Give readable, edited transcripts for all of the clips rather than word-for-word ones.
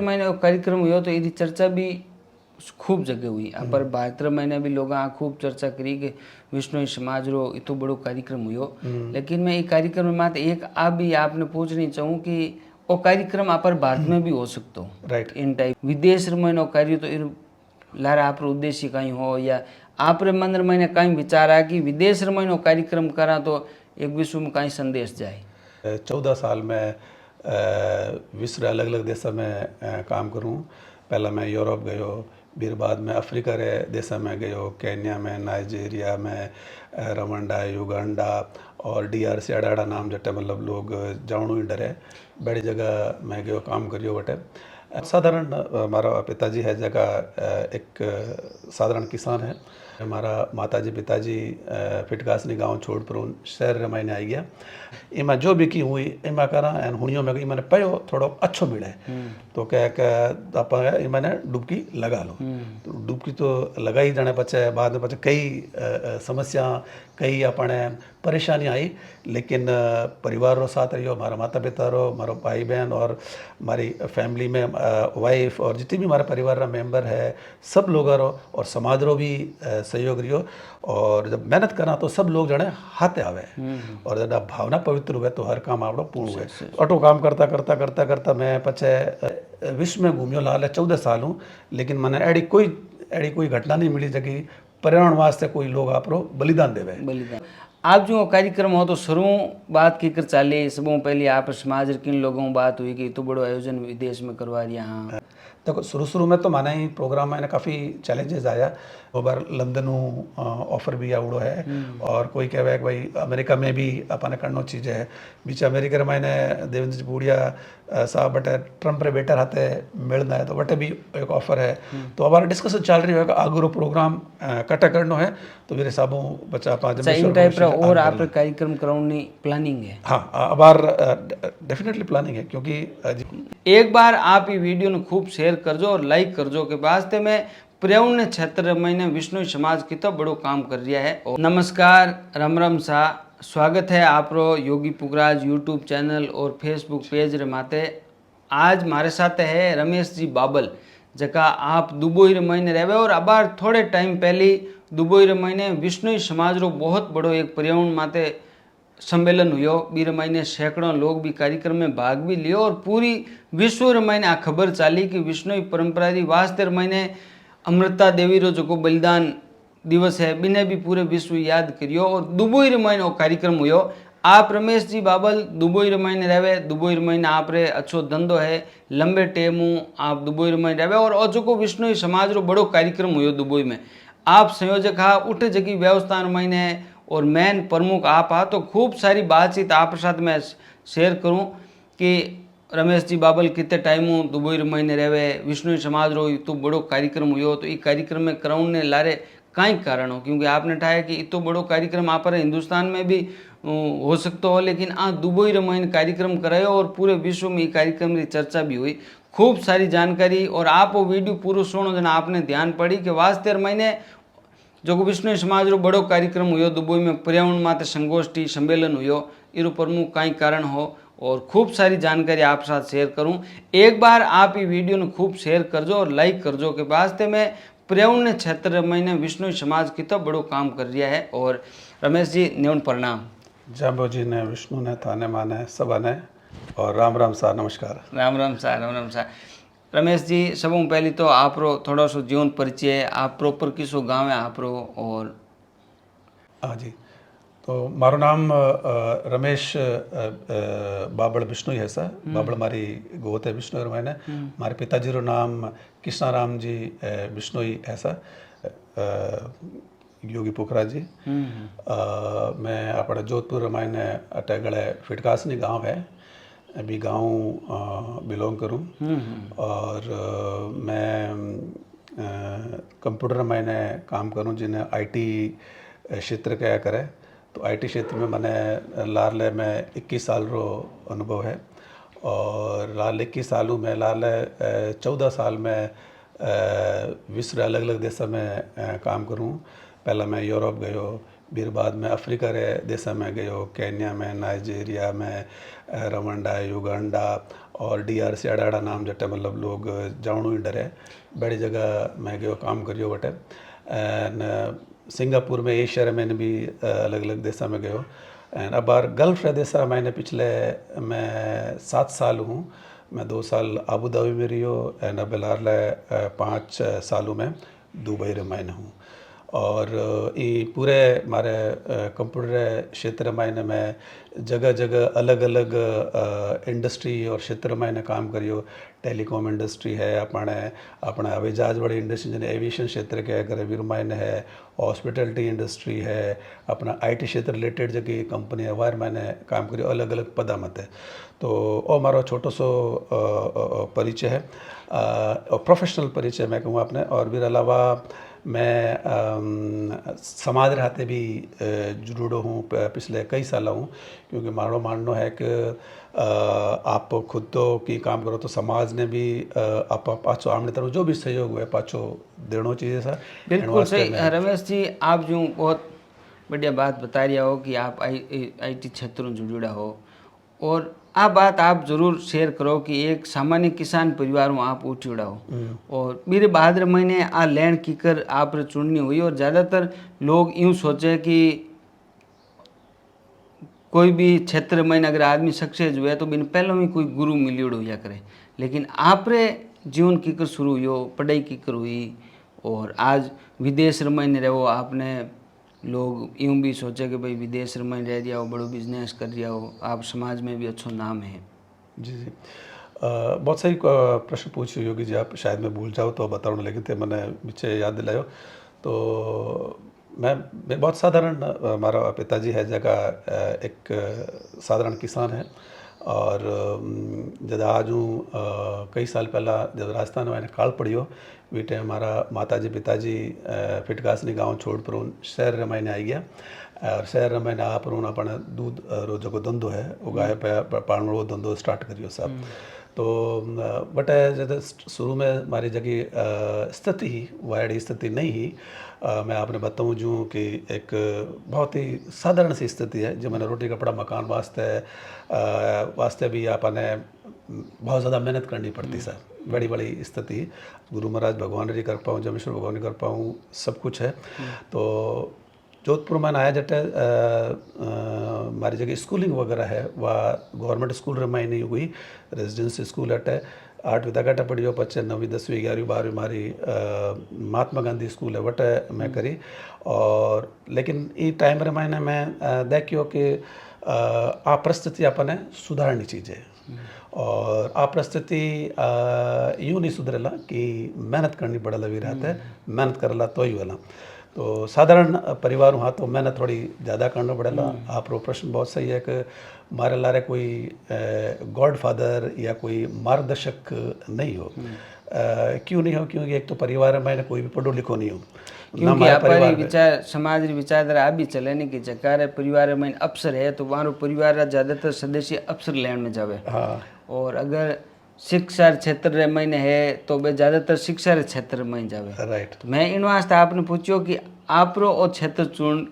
महीने कार्यक्रम हुआ तो यदि चर्चा भी खूब जगह हुई पर भारत महीने भी लोग खूब चर्चा करी कि विश्नोई समाज रो इतो बड़ो कार्यक्रम हुयो। लेकिन मैं ये कार्यक्रम में मात्र एक आप भी आपने पूछनी चाहूँ कि वो कार्यक्रम आप भारत में भी हो सकतो राइट इन टाइप विदेश महीनो कार्य तो इन लारा आप उद्देश्य कहीं हो या आप मन मैंने कहीं विचार आ कि विदेश महीनो कार्यक्रम करा तो एक विश्व में कहीं संदेश जाए। 14 साल में विश्व अलग अलग देशों में काम करूँ। पहला मैं यूरोप गयो, फिर बाद में अफ्रीका रे देशों में गयो, केन्या में, नाइजीरिया में, रवांडा, युगांडा और DRC अडाड़ा नाम जटे मतलब लोग जाणु ही डरे बड़ी जगह मैं गयो काम करियो बटे। साधारण हमारा पिताजी है जगह एक साधारण किसान है। हमारा माताजी पिताजी फिटकासनी गांव छोड़ पर शहर मैंने आई गया। इमा जो भी की हुई इमा करा एन हुनियों में मैंने पयो थोड़ो अच्छो मिले तो कह आप मैंने डुबकी लगा लो। तो डुबकी तो लगा ही जाने पचे बाद में पचे कई समस्या कई अपने परेशानी आई, लेकिन परिवार रो साथ रहियो, हमारा माता पिता रो, हमारो भाई बहन और हमारी फैमिली में वाइफ और जितनी भी हमारा परिवार रा मेंबर है सब लोग रो और समाज रो भी सहयोग रहियो। और जब मेहनत करा तो सब लोग जने हाथे आवे और जब भावना पवित्र हुए तो हर काम आपड़ो पूर्ण हुए। ऑटो काम करता करता करता करता मैं पचे विश्व में घूमियो लाल 14 साल हूँ, लेकिन मैंने एड़ी कोई घटना नहीं मिली जगह पर्यावरण वास्ते कोई लोग आपरो बलिदान देवे। बलिदान आप जो कार्यक्रम हो तो शुरू बात की कर चाले सबों पहले आप समाज किन लोगों बात हुई कि तो बड़ो आयोजन विदेश में करवा रहा। हाँ देखो शुरू में तो माना ही प्रोग्राम मैंने काफ़ी चैलेंजेस आया। दो बार लंदन ऑफर भी आवड़ो है और कोई कहे कि भाई अमेरिका में भी अपन करनो चीज़ है। बीच अमेरिका में मैंने देवेंद्र जी बूढ़िया साहब बटे ट्रंप रे बेटर हाथे मिलना है तो बटे भी एक ऑफर है। तो हमारा डिस्कशन चल रही है कि आगुरो प्रोग्राम कटा करनो है तो मेरे हिसाबों बच्चा पाँच इन टाइप और आप कार्यक्रम कराने प्लानिंग है। हाँ अबार डेफिनेटली प्लानिंग है क्योंकि एक बार आप ये वीडियो ने खूब शेयर कर जो और लाइक कर जो के वास्ते में पर्यावरण क्षेत्र में विश्नोई समाज की तो बड़ो काम कर रहा है। और नमस्कार राम राम सा स्वागत है आप योगी पुखराज यूट्यूब चैनल और फेसबुक पेज रे माते। आज हमारे साथ है रमेश जी बाबल जका आप दुबई रे महीने रहे और अबार थोड़े टाइम पहले दुबई रे महीने विश्नोई समाज रो बहुत बड़ो एक पर्यावरण माते सम्मेलन हुयो। बीर महीने सैकड़ों लोग भी कार्यक्रम में भाग भी लियो और पूरी विश्व रे महीने आ खबर चाली कि विश्नोई परंपरा री वास्ते महीने अमृता देवी रो जो बलिदान दिवस है बिने भी पूरे विश्व याद करियो और दुबई रे महीने वो कार्यक्रम हुयो। आप रमेश जी बाबल दुबई रे महीने रहे, दुबई रे महीने आप रे अच्छो धंधो है, लंबे टेमू आप दुबई रे महीने रहे और जो विश्नोई समाज रो बड़ो कार्यक्रम हुयो दुबई में। आप संयोजक हा उठे जगी व्यवस्था महीने और मेन प्रमुख आप आ तो खूब सारी बातचीत आप साथ मैं शेयर करूं कि रमेश जी बाबल कितने टाइम दुबई रे महीने रहे, विश्नोई समाज रो इतो बड़ो कार्यक्रम हुयो तो ये कार्यक्रम में कराने लारे कई कारण हो क्योंकि आपने ठाया कि इतो बड़ो कार्यक्रम आप हिंदुस्तान में भी हो सकता हो, लेकिन आ दुबई रे महीने कार्यक्रम करायो और पूरे विश्व में ये कार्यक्रम की चर्चा भी हुई। खूब सारी जानकारी और आप वो वीडियो पूरा सुनो जना आपने ध्यान पड़ी कि वास्ते महीने जो विश्नोई समाज रो बड़ो कार्यक्रम हुयो दुबई में पर्यावरण माते संगोष्ठी सम्मेलन हुयो इरो प्रमुख कई कारण हो और खूब सारी जानकारी आप साथ शेयर करूं। एक बार आप ये वीडियो ने खूब शेयर कर जो और लाइक कर जो के वास्ते में पर्यावरण क्षेत्र में विश्नोई समाज की तो बड़ो काम कर रहा है। और रमेश जी न्यून प्रणाम। जाम्बो जी ने विष्णु ने थाने माने सब ने और राम राम सा नमस्कार। राम राम सा राम राम सा। रमेश जी सबों पहले तो आप रो थोड़ा सो जीवन परिचय आप प्रॉपर किसो गाँव है आप रो। और हाँ जी तो मारो नाम रमेश बाबड़ विष्णु है सा बाबड़ मारी गोत है विष्णु मैंने मारे पिताजी रो नाम कृष्णाराम जी विष्णु है सा योगी पुखराज जी। मैं अपने जोधपुर मैंने अटगड़े फिटकासनी गांव है अभी गांव बिलोंग करूं और मैं कंप्यूटर मैंने काम करूं जिन्हें IT क्षेत्र क्या करे तो IT क्षेत्र में मैंने लारले में 21 साल रो अनुभव है और लाल 21 सालों में लारले 14 साल में विश्व अलग अलग देशों में काम करूं। पहला मैं यूरोप गयो, फिर बाद में अफ्रीका रे देशा में गयो, केन्या में, नाइजीरिया में, रवांडा, युगांडा और DRC अड़ा नाम जटे मतलब लोग जावणु ही डरे बड़ी जगह मैं गयो काम करियो बटे। एंड सिंगापुर में एशिया में भी अलग अलग देशा में गयो। एंड अब बार गल्फ रे देशा मैंने पिछले मैं 7 साल हूँ। मैं 2 साल अबू धाबी में रहियो एंड अब बिलार 5 सालों में दुबई रे मैंने हूँ। और ये पूरे हमारे कंप्यूटर क्षेत्र में मैं जगह जगह अलग अलग इंडस्ट्री और क्षेत्र में काम करियो। टेलीकॉम इंडस्ट्री है, अपना हवाई जहाज वाली इंडस्ट्री जैसे एविएशन क्षेत्र के अगर वीर मायने है, हॉस्पिटलिटी इंडस्ट्री है, अपना IT क्षेत्र रिलेटेड जगह कंपनी है वार मैंने काम करियो अलग अलग पदा मत है। तो वो हमारा छोटो सो परिचय है और प्रोफेशनल परिचय मैं कहूँ आपने। और भी अलावा मैं समाज रहते भी जुड़ो हूँ पिछले कई साल हूँ, क्योंकि मारो मानना है कि आप खुद तो की काम करो तो समाज ने भी आप पाछो आमने तरफ जो भी सहयोग हुआ पाछो देना चाहिए सर। बिल्कुल सही रमेश जी, आप जो बहुत बढ़िया बात बता रहे हो कि आप IT क्षेत्रों से जुड़ा हो, और आ बात आप जरूर शेयर करो कि एक सामान्य किसान परिवार में आप उठ जुड़ा हो और मेरे बहादुर महीने आ लैंड कीकर आप चुननी हुई। और ज़्यादातर लोग यूँ सोचे कि कोई भी क्षेत्र में अगर आदमी सक्सेस हुआ तो बिन पहले में कोई गुरु मिलियोड़ हुआ करे, लेकिन आप रे जीवन कीकर शुरू हुई, पढ़ाई कीकर हुई और आज विदेश में रहो। आपने लोग यूँ भी सोचे कि भाई विदेश में रह दिया हो, बड़ो बिजनेस कर दिया हो, आप समाज में भी अच्छा नाम है। जी जी बहुत सही प्रश्न पूछ रही योगी जी आप, शायद मैं भूल जाऊँ तो बताऊँ, लेकिन थे मैंने पीछे याद दिलायो। तो मैं बहुत साधारण, हमारा पिताजी है जगह एक साधारण किसान है। और जब आज हूँ कई साल पहला जब राजस्थान में मैंने काल पड़ियो बीटे हमारा माताजी पिताजी फिटकासनी गांव छोड़ पर शहर रे मैंने आई गया। और शहर में मैंने आप अपना दूध रो जो धंधो है वो गाय पालन वो धंधो स्टार्ट करियो साहब। तो बट जब शुरू में हमारी जगह स्थिति ही वायड़ी स्थिति नहीं ही, मैं आपने बताऊं जो कि एक बहुत ही साधारण सी स्थिति है जो मैंने रोटी कपड़ा मकान वास्ते भी आपने बहुत ज़्यादा मेहनत करनी पड़ती सर। बड़ी बड़ी स्थिति गुरु महाराज भगवान जी कर पाऊँ, जमेश्वर भगवान जी कर पाऊँ, सब कुछ है। तो जोधपुर में आया जटे हमारी जगह स्कूलिंग वगैरह है वह गवर्नमेंट स्कूल रमाई नहीं हुई, रेजिडेंसी स्कूल हटे 8वीं तक पढ़ियो, पचे 9वीं 10वीं 11वीं 12वीं हमारी महात्मा गांधी स्कूल है वटे मैं करी। और लेकिन ये टाइम रे मैंने मैं देखियो कि आ परिस्थिति अपने सुधारनी चीज़ें और आ परिस्थिति यूँ नहीं सुधरेला कि मेहनत करनी पड़ेला भी रहता है, मेहनत करला तो ही वाला। तो साधारण परिवार हुआ तो मैंने थोड़ी ज़्यादा करना पड़ेगा। आप प्रश्न बहुत सही है कि हमारे लारे कोई गॉड फादर या कोई मार्गदर्शक नहीं हो। क्यों नहीं हो? क्योंकि एक तो परिवार में मैंने कोई भी पढ़ो लिखो नहीं हो, क्योंकि हमारे विचार समाज री विचारधारा आ भी चले नहीं कि जकार परिवार में अफसर है तो वहाँ परिवार ज़्यादातर सदस्य अफसर लैंड में जावे। हाँ। और अगर शिक्षा क्षेत्र में है तो वे ज़्यादातर शिक्षा क्षेत्र में जावे। राइट। तो मैं इन वास्ते आपने पूछो कि आप रो और क्षेत्र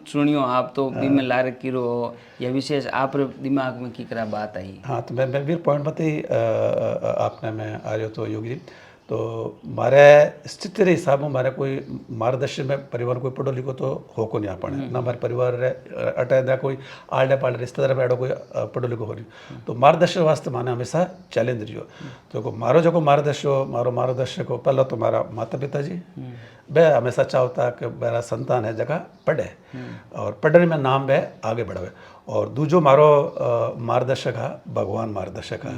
चुनियो आप तो बी में लारे कीरो हो या विशेष आप दिमाग में की करा बात आई। हाँ तो मैं भी पॉइंट बताई आपने मैं आ रही हो तो योगी जी। तो हमारे स्थिति के हिसाब में हमारे कोई मार्गदर्शन में परिवार कोई पढ़ो लिखो तो हो को नहीं आपने ना हमारे परिवार अटे ना कोई आलडे पालडे रिश्तेदार बैठो कोई पढ़ो लिखो हो रही। तो मार्गदर्शन वास्ते माने हमेशा चैलेंज रही हो। तो मारो जो मार्गदर्शक हो पहला तो हमारा माता पिता जी वे हमेशा चाहता कि मेरा संतान है जगह पढ़े और पढ़ने में नाम वे आगे बढ़ावे। और दूजो मारो मार्गदर्शक है भगवान मार्गदर्शक है।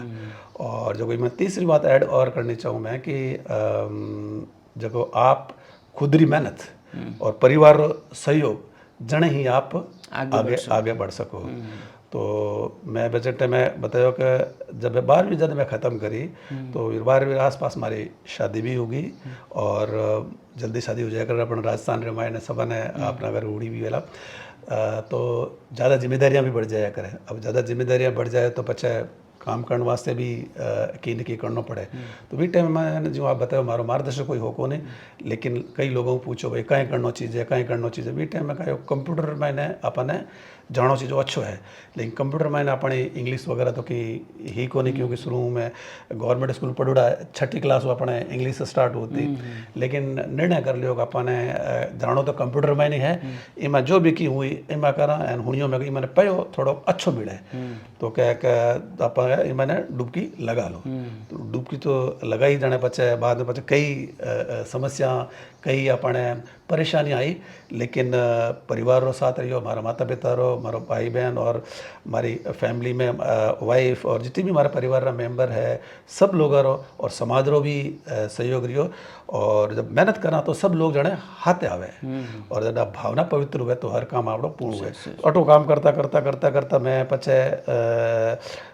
और जो कोई मैं तीसरी बात ऐड और करनी चाहूँ मैं कि जब आप खुदरी मेहनत और परिवार सहयोग जने ही आप आगे बढ़ सको। तो मैं बजट में बताया कि जब 12वीं जब मैं ख़त्म करी तो 12वीं आसपास हमारी शादी भी होगी और जल्दी शादी हो जाए कर अपन राजस्थान रामायण सब ने अपना घर उड़ी भी वेला। तो ज़्यादा जिम्मेदारियां भी बढ़ जाया करें। अब ज़्यादा जिम्मेदारियां बढ़ जाए तो पचे काम करने वास्ते भी की न की करना पड़े। तो भी टाइम मैंने जो आप बताओ मारो मार्गदर्शक कोई हो को नहीं, लेकिन कई लोगों को पूछो भाई कहीं करना चीज़ है भी टाइम में कहो कंप्यूटर मैंने अपने जानो चीज़ अच्छो है, लेकिन कंप्यूटर मैंने अपने इंग्लिश वगैरह तो की ही को नहीं, क्योंकि शुरू में गवर्नमेंट स्कूल पढ़ूड़ा 6ठी क्लास वो अपने इंग्लिश से स्टार्ट होती, लेकिन निर्णय कर लियो कि अपने जानो तो कंप्यूटर में नहीं है, इमा जो भी की हुई इमा करा एंड हुनियों में मैंने पयो थोड़ो अच्छो मिले, तो क्या आप मैंने डुबकी लगा लो। तो डुबकी तो लगा ही जाने पचे बाद में पचे कई समस्या कई अपने परेशानी आई, लेकिन परिवार रो साथ रहियो, हमारा माता पिता रो, हमारा भाई बहन और हमारी फैमिली में वाइफ और जितनी भी हमारे परिवार का मेंबर है सब लोग रो और समाज रो भी सहयोग रहियो। और जब मेहनत करा तो सब लोग जने हाथे आवे और जब भावना पवित्र हुए तो हर काम आवड़ो पूर्ण हुए। ऑटो काम करता करता करता करता मैं पचे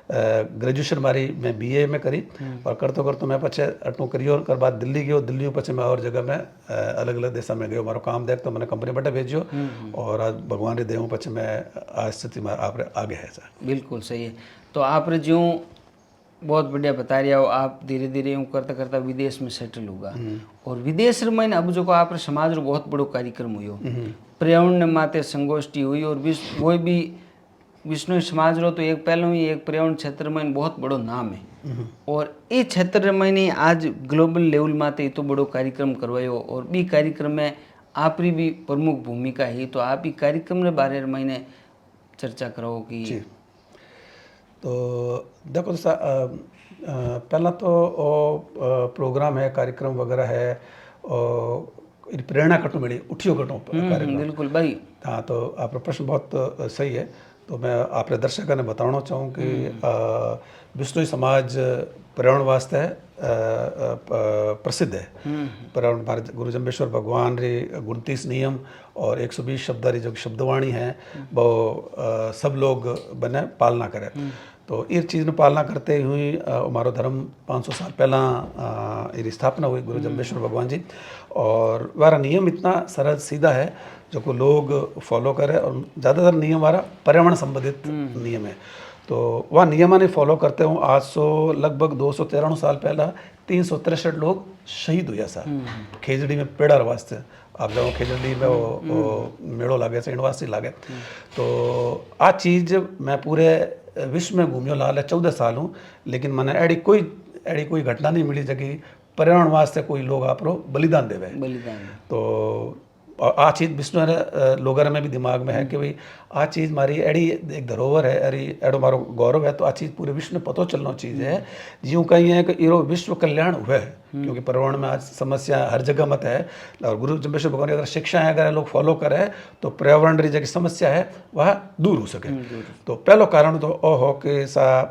ग्रेजुएशन मारी मैं बीए में करी और करते करते मैं पचे अटू करियो कर बाद दिल्ली गयो, दिल्ली पचे मैं और जगह में अलग अलग देशों में गयो, मारो काम देख तो मैंने कंपनी बटे भेजियो और आज भगवान रे देव पचे मैं आज स्थिति में आप आगे है सर। बिल्कुल सही है। तो आप जो बहुत बढ़िया बता रहे हो, आप धीरे धीरे यूँ करता करता विदेश में सेटल होगा और विदेश में अब जो आप समाज रो बहुत बड़ो कार्यक्रम हुयो, पर्यावरण माते संगोष्ठी हुई और वो भी विष्णु समाज रो तो एक पहले ही एक पर्यावरण क्षेत्र में बहुत बड़ो नाम है और ये क्षेत्र में आज ग्लोबल लेवल माते तो बड़ो कार्यक्रम करवायो और बी कार्यक्रम में आपरी भी प्रमुख भूमिका है। तो आप ही कार्यक्रम के बारे में मैंने चर्चा करो कि जी। तो देखो पहला तो प्रोग्राम है, कार्यक्रम वगैरह है और प्रेरणा कटो मिली उठियो कटो कार्यक्रम। बिल्कुल भाई। हाँ, तो आपका प्रश्न बहुत सही है। तो मैं आपने दर्शकों ने बताना चाहूँ कि विष्णु समाज पर्यावरण वास्ते प्रसिद्ध है। पर्यावरण भारत गुरु जम्बेश्वर भगवान रे 29 नियम और 120 शब्द री जो शब्दवाणी है वो सब लोग बने पालना करें। तो इस चीज़ ने पालना करते हुए हमारा धर्म 500 साल पहला इसकी स्थापना हुई गुरु जम्बेश्वर भगवान जी, और वारा नियम इतना सरल सीधा है जो को लोग फॉलो करे और ज़्यादातर नियम वाला पर्यावरण संबंधित नियम है। तो वह नियम ने फॉलो करते हूँ आज सो लगभग 213 साल पहला 363 लोग शहीद हुआ सा खेजड़ी में पेड़ा वास्ते। आप जाओ खेजड़ी में वो मेड़ो लागे से वास्ते लागे। तो आ चीज़ मैं पूरे विश्व में घूमियो लाल 14 साल हूँ, लेकिन मैंने ऐडी कोई घटना नहीं मिली जबकि पर्यावरण वास्ते कोई लोग आप बलिदान देवे। तो आ चीज़ विष्णु लोगर में भी दिमाग में है कि भाई आ चीज़ मारी एड़ी एक धरोहर है, अरे एडो मारो गौरव है। तो आ चीज़ पूरे विश्व में पतो चलना चीज़ है यूँ कहीं है कि इरो विश्व कल्याण हुए, क्योंकि पर्यावरण में आज समस्या हर जगह मत है। और गुरु जम्बेश्वर भगवान अगर शिक्षाएं अगर लोग फॉलो करें तो पर्यावरण री जगह समस्या है वह दूर हो सके। तो पहलो कारण तो ओ हो कि सा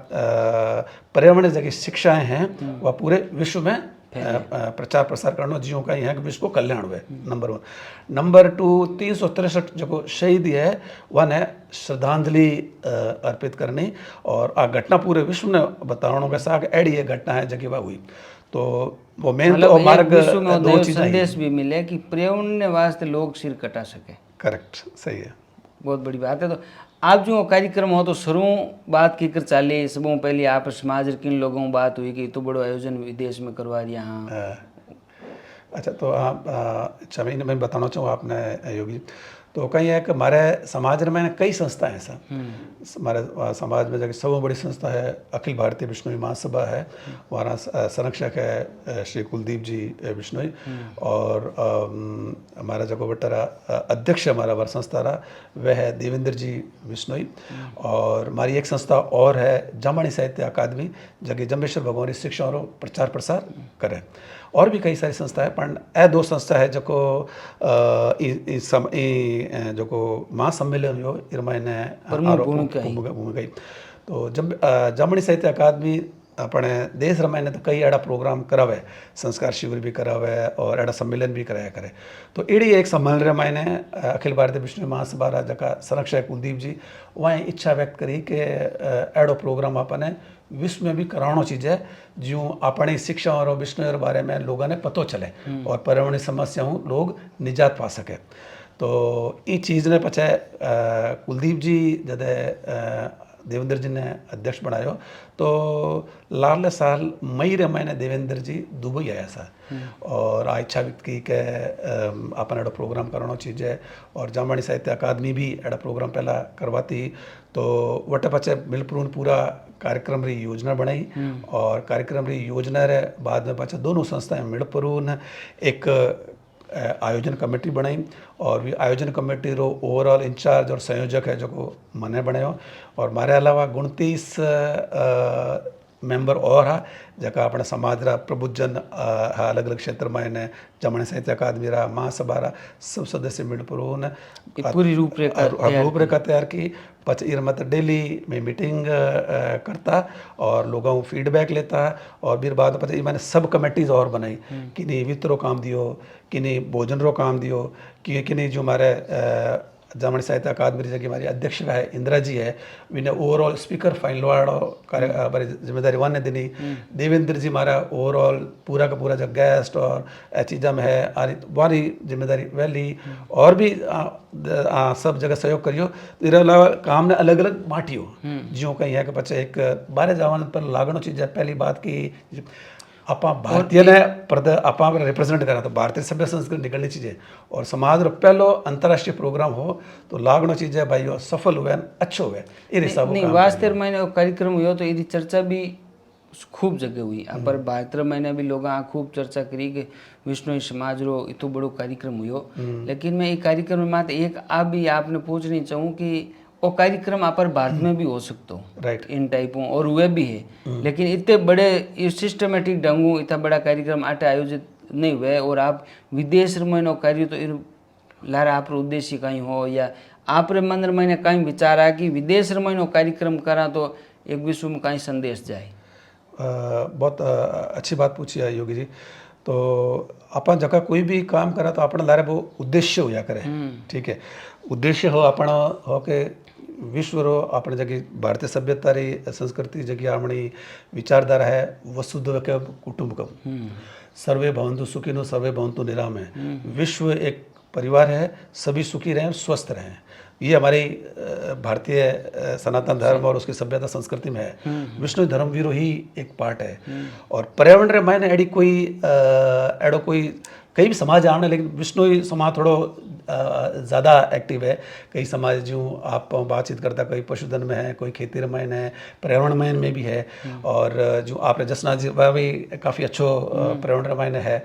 पर्यावरण जगह शिक्षाएं हैं वह पूरे विश्व में प्रचार प्रसार करना जियो का है कि विश्व को कल्याण हुए। नंबर 1। नंबर 2 363 जो शहीद है वह ने श्रद्धांजलि अर्पित करनी और आ घटना पूरे विश्व ने बताना के साथ एडी ये घटना है जगह वह हुई। तो वो मेन तो मार्ग दो चीज़ संदेश भी मिले कि पर्यावरण वास्ते लोग सिर कटा सके। करेक्ट, सही है, बहुत बड़ी बात है। तो आप जो कार्यक्रम हो तो शुरू बात की कर चाले सबों पहले आप समाज किन लोगों बात हुई कि तो बड़ो आयोजन विदेश में करवा रही यहाँ। अच्छा, तो आप अच्छा मैं बताना चाहूँ आपने योगी, तो कहीं है कि हमारे समाज में कई संस्थाएं हैं सर। हमारे समाज में जगह सबसे बड़ी संस्था है अखिल भारतीय विष्णुई महासभा है, वहाँ संरक्षक है श्री कुलदीप जी विष्णुई, और हमारा जो बटरा अध्यक्ष हमारा वर संस्था रहा वह है देवेंद्र जी विष्णुई। और हमारी एक संस्था और है जामणी साहित्य अकादमी जगह जम्बेश्वर भगवान की शिक्षा और प्रचार प्रसार करे। और भी कई सारी संस्था है पर ए दो संस्था है जो जो महासम्मेलन हो इरमाने भूमिका। तो जब जामणी साहित्य अकादमी अपने देश रमायने तो कई अड़ा प्रोग्राम करावे, संस्कार शिविर भी करावे और अड़ा सम्मेलन भी कराया करे। तो एड़ी एक सम्मेलन रमायने अखिल भारतीय विष्णु महासभा जका संरक्षक कुलदीप जी वहाँ इच्छा व्यक्त करी कि अड़ो प्रोग्राम अपने विश्व में भी कराना चीज़ है जो अपनी शिक्षा और विष्णु के बारे में लोगों ने पतो चले और पर्यावरण समस्याओं लोग निजात पा सके। तो ये चीज़ ने पचे कुलदीप जी जदे देवेंद्र जी ने अध्यक्ष बनायो तो लाल साल मई रे महीने देवेंद्र जी दुबई आया सा और आ इच्छा व्यक्त की के अपन एडो प्रोग्राम करना चाहिए और जामवाणी साहित्य अकादमी भी एडा प्रोग्राम पहला करवाती तो वटे पचे मिलपुर पूरा कार्यक्रम री योजना बनाई और कार्यक्रम री योजना रे बाद में पाछा दोनों संस्थाएं मिलपुर एक आयोजन कमेटी बनाई और भी आयोजन कमेटी रो ओवरऑल इंचार्ज और संयोजक है जो को मने बनायो और मारे अलावा 29 मेंबर और हा जका अपने समाज रा प्रबुद्धजन अलग अलग क्षेत्र में ने जामवाणी साहित्य अकादमी रा महासभा रा सब सदस्य मिलपुर पूरी रूपरेखा तैयार की पच इर मत डेली में मीटिंग करता और लोगों फीडबैक लेता और फिर बाद पच मैंने सब कमेटीज और बनाई कि नहीं वित्त रो काम दियो कि नहीं भोजन रो काम दियो कि नहीं जो हमारे जामवाणी साहित्य अकादमी जगह हमारी अध्यक्ष है इंदिरा जी है विने ओवरऑल स्पीकर फाइन वाड़ो कार्य जिम्मेदारी वन दिनी देवेंद्र जी हमारा ओवरऑल पूरा का पूरा जो गेस्ट और चीज़ा में है वारी जिम्मेदारी वैली और भी सब जगह सहयोग करियो इसके अलावा काम ने अलग अलग बांटियो जो कहीं है कि बच्चे एक बारे जवान पर लागणो चीज़ है पहली बात की आप भारतीय ने आप रिप्रेजेंट करा तो भारतीय सभ्य संस्कृति निकलनी चाहिए और समाज रो पहलो अंतर्राष्ट्रीय प्रोग्राम हो तो लागणो चीज है भाई सफल हुए अच्छो हुए नहीं वास्ते महीने कार्यक्रम हुआ तो यदि चर्चा भी खूब जगह हुई पर भारत महीने भी लोग खूब चर्चा करी कि विश्नोई समाज रो इतो बड़ो कार्यक्रम हुयो लेकिन मैं ये कार्यक्रम में मात्र एक आप भी आपने पूछनी चाहूँ कि वो कार्यक्रम आप भारत में भी हो सकता राइट इन टाइपों और हुए भी है लेकिन इतने बड़े सिस्टमेटिक ढंगों इतना बड़ा कार्यक्रम आटे आयोजित नहीं हुए और आप विदेश में कार्य तो लारा आप उद्देश्य कहीं हो या आप मन मैंने कहीं विचार आ कि विदेश में कार्यक्रम करा तो एक विश्व में कहीं संदेश जाए। बहुत अच्छी बात पूछी है योगी जी तो अपन जगह कोई भी काम करा तो अपना लारे वो उद्देश्य होया करे ठीक है उद्देश्य हो अपना हो के विश्व रो अपने जगह भारतीय सभ्यता री संस्कृति जगह अपनी विचारधारा है वसुधैव कुटुंबकम सर्वे भवन्तु सुखिनो सर्वे भवन्तु निरामय विश्व एक परिवार है सभी सुखी रहें स्वस्थ रहें ये हमारी भारतीय सनातन धर्म और उसकी सभ्यता संस्कृति में है विष्णु धर्मवीरो ही एक पार्ट है और पर्यावरण रे मायने एडी कोई एडो कोई कई भी समाज आने लेकिन विष्णु समाज थोड़ो ज़्यादा एक्टिव है कई समाज जो आप बातचीत करता कोई पशुधन में है कोई खेती रमायन है पर्यावरण मयन में भी है और जो आप जसनाथ जी वह भी काफ़ी अच्छो पर्यावरण रमायन है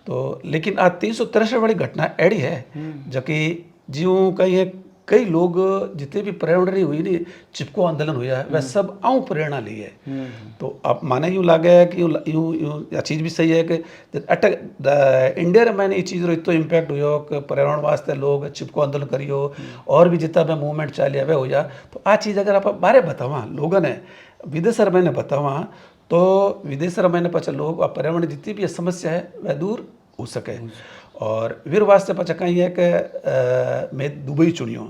तो लेकिन आज 363 वाली घटना एड़ी है जो कि जो कई लोग जितने भी पर्यावरण हुई नहीं चिपको आंदोलन हुआ है वह सब आऊँ प्रेरणा ली है तो आप माने यूँ लगे है कि यूँ चीज़ भी सही है कि इंडिया में मैंने ये चीज़ इतो इम्पैक्ट हुआ कि पर्यावरण वास्ते लोग चिपको आंदोलन करियो और भी जितना भी मूवमेंट चालिया वह हो जा तो आ चीज़ अगर आप बारे बतावा लोगों ने विदेश मैंने बतावा तो विदेश मैंने पचा लोग पर्यावरण जितनी भी समस्या है वह दूर हो सके और वीर वास्ते पचा कहीं है कि मैं दुबई चुनियो